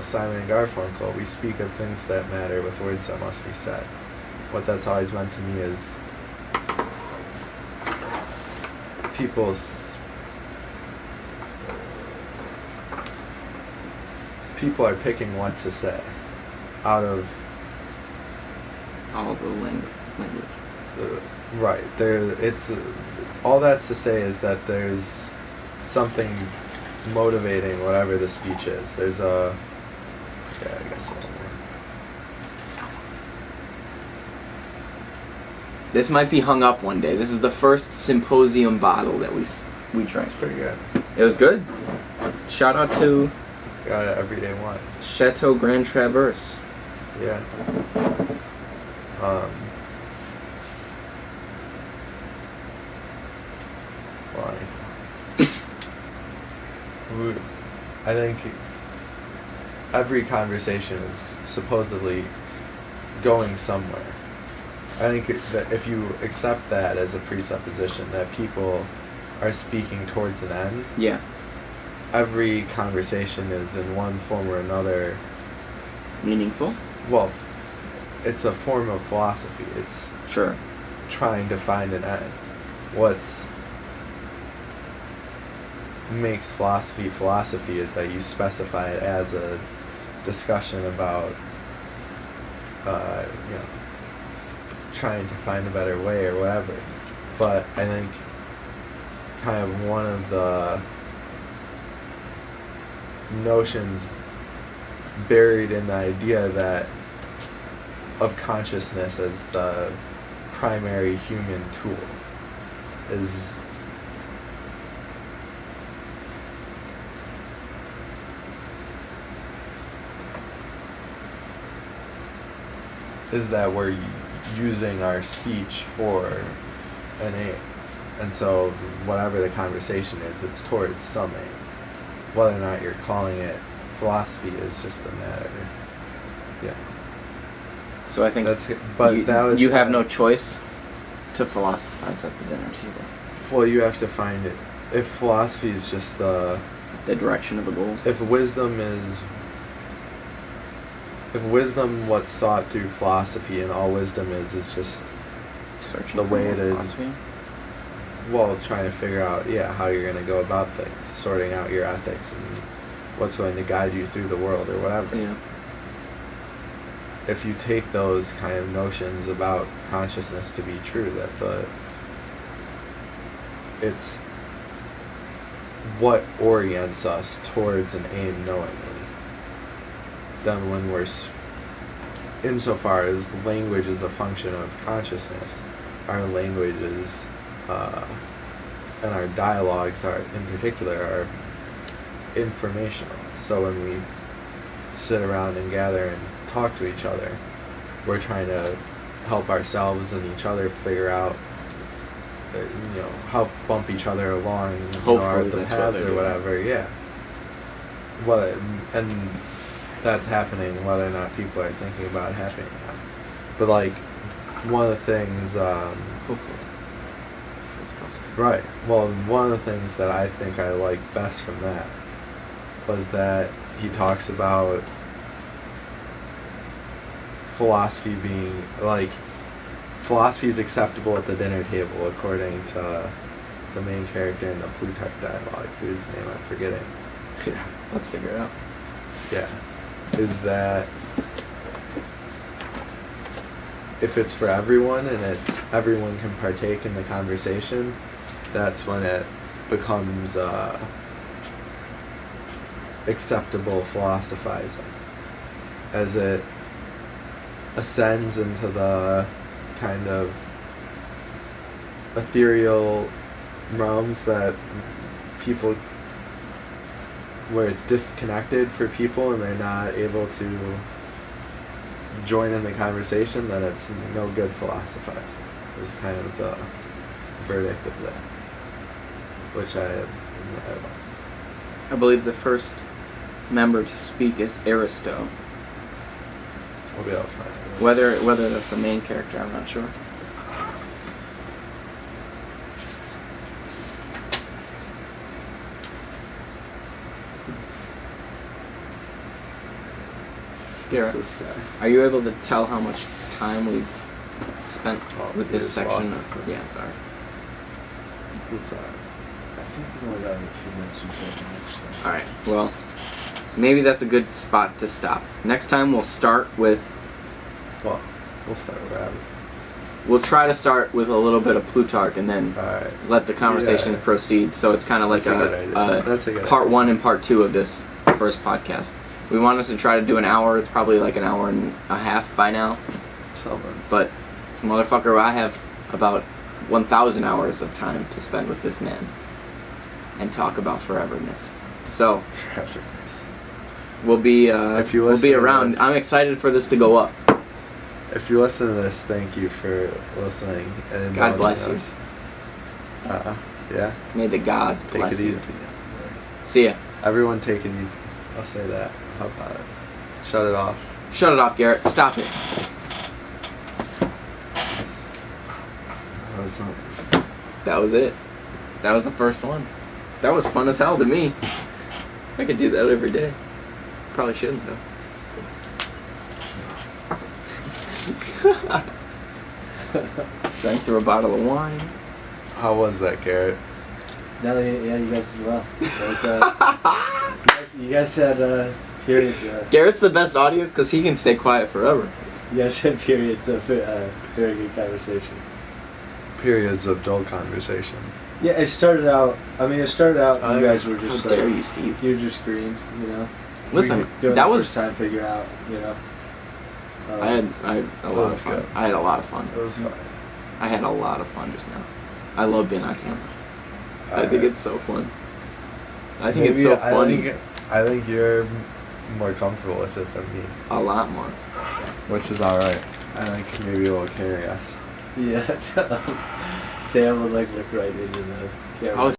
Speaker 1: Simon and Garfunkel, we speak of things that matter with words that must be said. What that's always meant to me is people are picking what to say out of
Speaker 2: All the language.
Speaker 1: right there. It's all that's to say is that there's something motivating whatever the speech is. There's a I guess a little more.
Speaker 2: This might be hung up one day. This is the first Symposium bottle that we drank.
Speaker 1: It's pretty good.
Speaker 2: It was good. Shout out to
Speaker 1: Got it everyday wine.
Speaker 2: Chateau Grand Traverse.
Speaker 1: Yeah. Why? I think every conversation is supposedly going somewhere. I think that if you accept that as a presupposition that people are speaking towards an end,
Speaker 2: Yeah.
Speaker 1: every conversation is in one form or another.
Speaker 2: Meaningful?
Speaker 1: Well, it's a form of philosophy. It's
Speaker 2: Sure.
Speaker 1: trying to find an end. What makes philosophy is that you specify it as a discussion about, trying to find a better way or whatever. But I think kind of one of the notions buried in the idea that of consciousness as the primary human tool is that we're using our speech for an aim. And so whatever the conversation is, it's towards some aim. Whether or not you're calling it philosophy is just a matter. Yeah.
Speaker 2: So I think you have no choice to philosophize at the dinner table.
Speaker 1: Well, you have to find it. If philosophy is just the
Speaker 2: direction of the goal.
Speaker 1: If wisdom what's sought through philosophy, and all wisdom is just
Speaker 2: Searching
Speaker 1: the
Speaker 2: for
Speaker 1: way
Speaker 2: more
Speaker 1: it is.
Speaker 2: philosophy.
Speaker 1: Well, trying to figure out, how you're going to go about things, sorting out your ethics and what's going to guide you through the world or whatever.
Speaker 2: Yeah.
Speaker 1: If you take those kind of notions about consciousness to be true, that it's what orients us towards an aim knowingly, then when we're, insofar as language is a function of consciousness, our languages and our dialogues in particular are informational. So when we sit around and gather and talk to each other, we're trying to help ourselves and each other figure out, help bump each other along,
Speaker 2: Hopefully
Speaker 1: the
Speaker 2: that's what
Speaker 1: paths
Speaker 2: they're
Speaker 1: or
Speaker 2: doing.
Speaker 1: whatever. Yeah. Well, and that's happening whether or not people are thinking about it happening or not. But like, one of the things.
Speaker 2: Hopefully. That's possible.
Speaker 1: Right. Well, one of the things that I think I liked best from that was that he talks about philosophy being like, philosophy is acceptable at the dinner table according to the main character in the Plutarch dialogue, whose name I'm forgetting.
Speaker 2: Yeah, let's figure it out.
Speaker 1: Yeah. Is that if it's for everyone and everyone can partake in the conversation, that's when it becomes acceptable philosophizing. As it ascends into the kind of ethereal realms that people, where it's disconnected for people and they're not able to join in the conversation, then it's no good philosophizing. Is kind of the verdict of that, which I
Speaker 2: I believe the first member to speak is Aristo.
Speaker 1: will be able to find it.
Speaker 2: Whether that's the main character, I'm not sure. Garrett,
Speaker 1: It's this guy.
Speaker 2: are you able to tell how much time we've spent
Speaker 1: Oh,
Speaker 2: with
Speaker 1: you
Speaker 2: this
Speaker 1: just
Speaker 2: section?
Speaker 1: lost it.
Speaker 2: Yeah, sorry.
Speaker 1: It's
Speaker 3: I think we've only got a few minutes until the next thing.
Speaker 2: Alright, well, maybe that's a good spot to stop. Next time we'll start with,
Speaker 1: well, we'll start with that.
Speaker 2: we'll try to start with a little bit of Plutarch and then
Speaker 1: Alright.
Speaker 2: let the conversation
Speaker 1: Yeah.
Speaker 2: proceed. So it's kind of like
Speaker 1: That's a good idea. That's a good
Speaker 2: part
Speaker 1: idea.
Speaker 2: 1 and part 2 of this first podcast. We wanted to try to do an hour. It's probably like an hour and a half by now.
Speaker 1: Something.
Speaker 2: But, motherfucker, I have about 1,000 hours of time to spend with this man and talk about foreverness. So, we'll be
Speaker 1: If you
Speaker 2: we'll
Speaker 1: listen
Speaker 2: be
Speaker 1: to
Speaker 2: around.
Speaker 1: this-
Speaker 2: I'm excited for this to go up.
Speaker 1: If you listen to this, thank you for listening. And
Speaker 2: God bless
Speaker 1: indulging
Speaker 2: you.
Speaker 1: us. Yeah.
Speaker 2: May the gods
Speaker 1: Take
Speaker 2: bless
Speaker 1: it
Speaker 2: you.
Speaker 1: easy.
Speaker 2: See ya.
Speaker 1: Everyone take it easy. I'll say that. How about it? Shut it off.
Speaker 2: Shut it off, Garrett. Stop it.
Speaker 1: That was not-
Speaker 2: That was it. That was the first one. That was fun as hell to me. I could do that every day. Probably shouldn't though. Drank through a bottle of wine.
Speaker 1: How was that, Garrett?
Speaker 3: No, yeah, you guys did well. That was, you guys had periods.
Speaker 2: Garrett's the best audience because he can stay quiet forever.
Speaker 3: You guys had periods of very good conversation.
Speaker 1: Periods of dull conversation.
Speaker 3: Yeah, it started out. You guys were
Speaker 2: How
Speaker 3: just
Speaker 2: dare
Speaker 3: like,
Speaker 2: you, Steve?
Speaker 3: you were just green, you know.
Speaker 2: Listen,
Speaker 3: Doing
Speaker 2: that
Speaker 3: the
Speaker 2: was.
Speaker 3: first time to figure out, you know.
Speaker 2: I had a lot of
Speaker 1: was
Speaker 2: fun.
Speaker 1: good.
Speaker 2: I had a lot of fun.
Speaker 1: It was fun.
Speaker 2: I had a lot of fun just now. I love being on camera. I think it's so fun. I think it's so funny.
Speaker 1: I think you're more comfortable with it than me,
Speaker 2: A lot more.
Speaker 1: which is all right. I think maybe it will carry us.
Speaker 3: Yeah. Sam would like look right into the camera.
Speaker 2: I was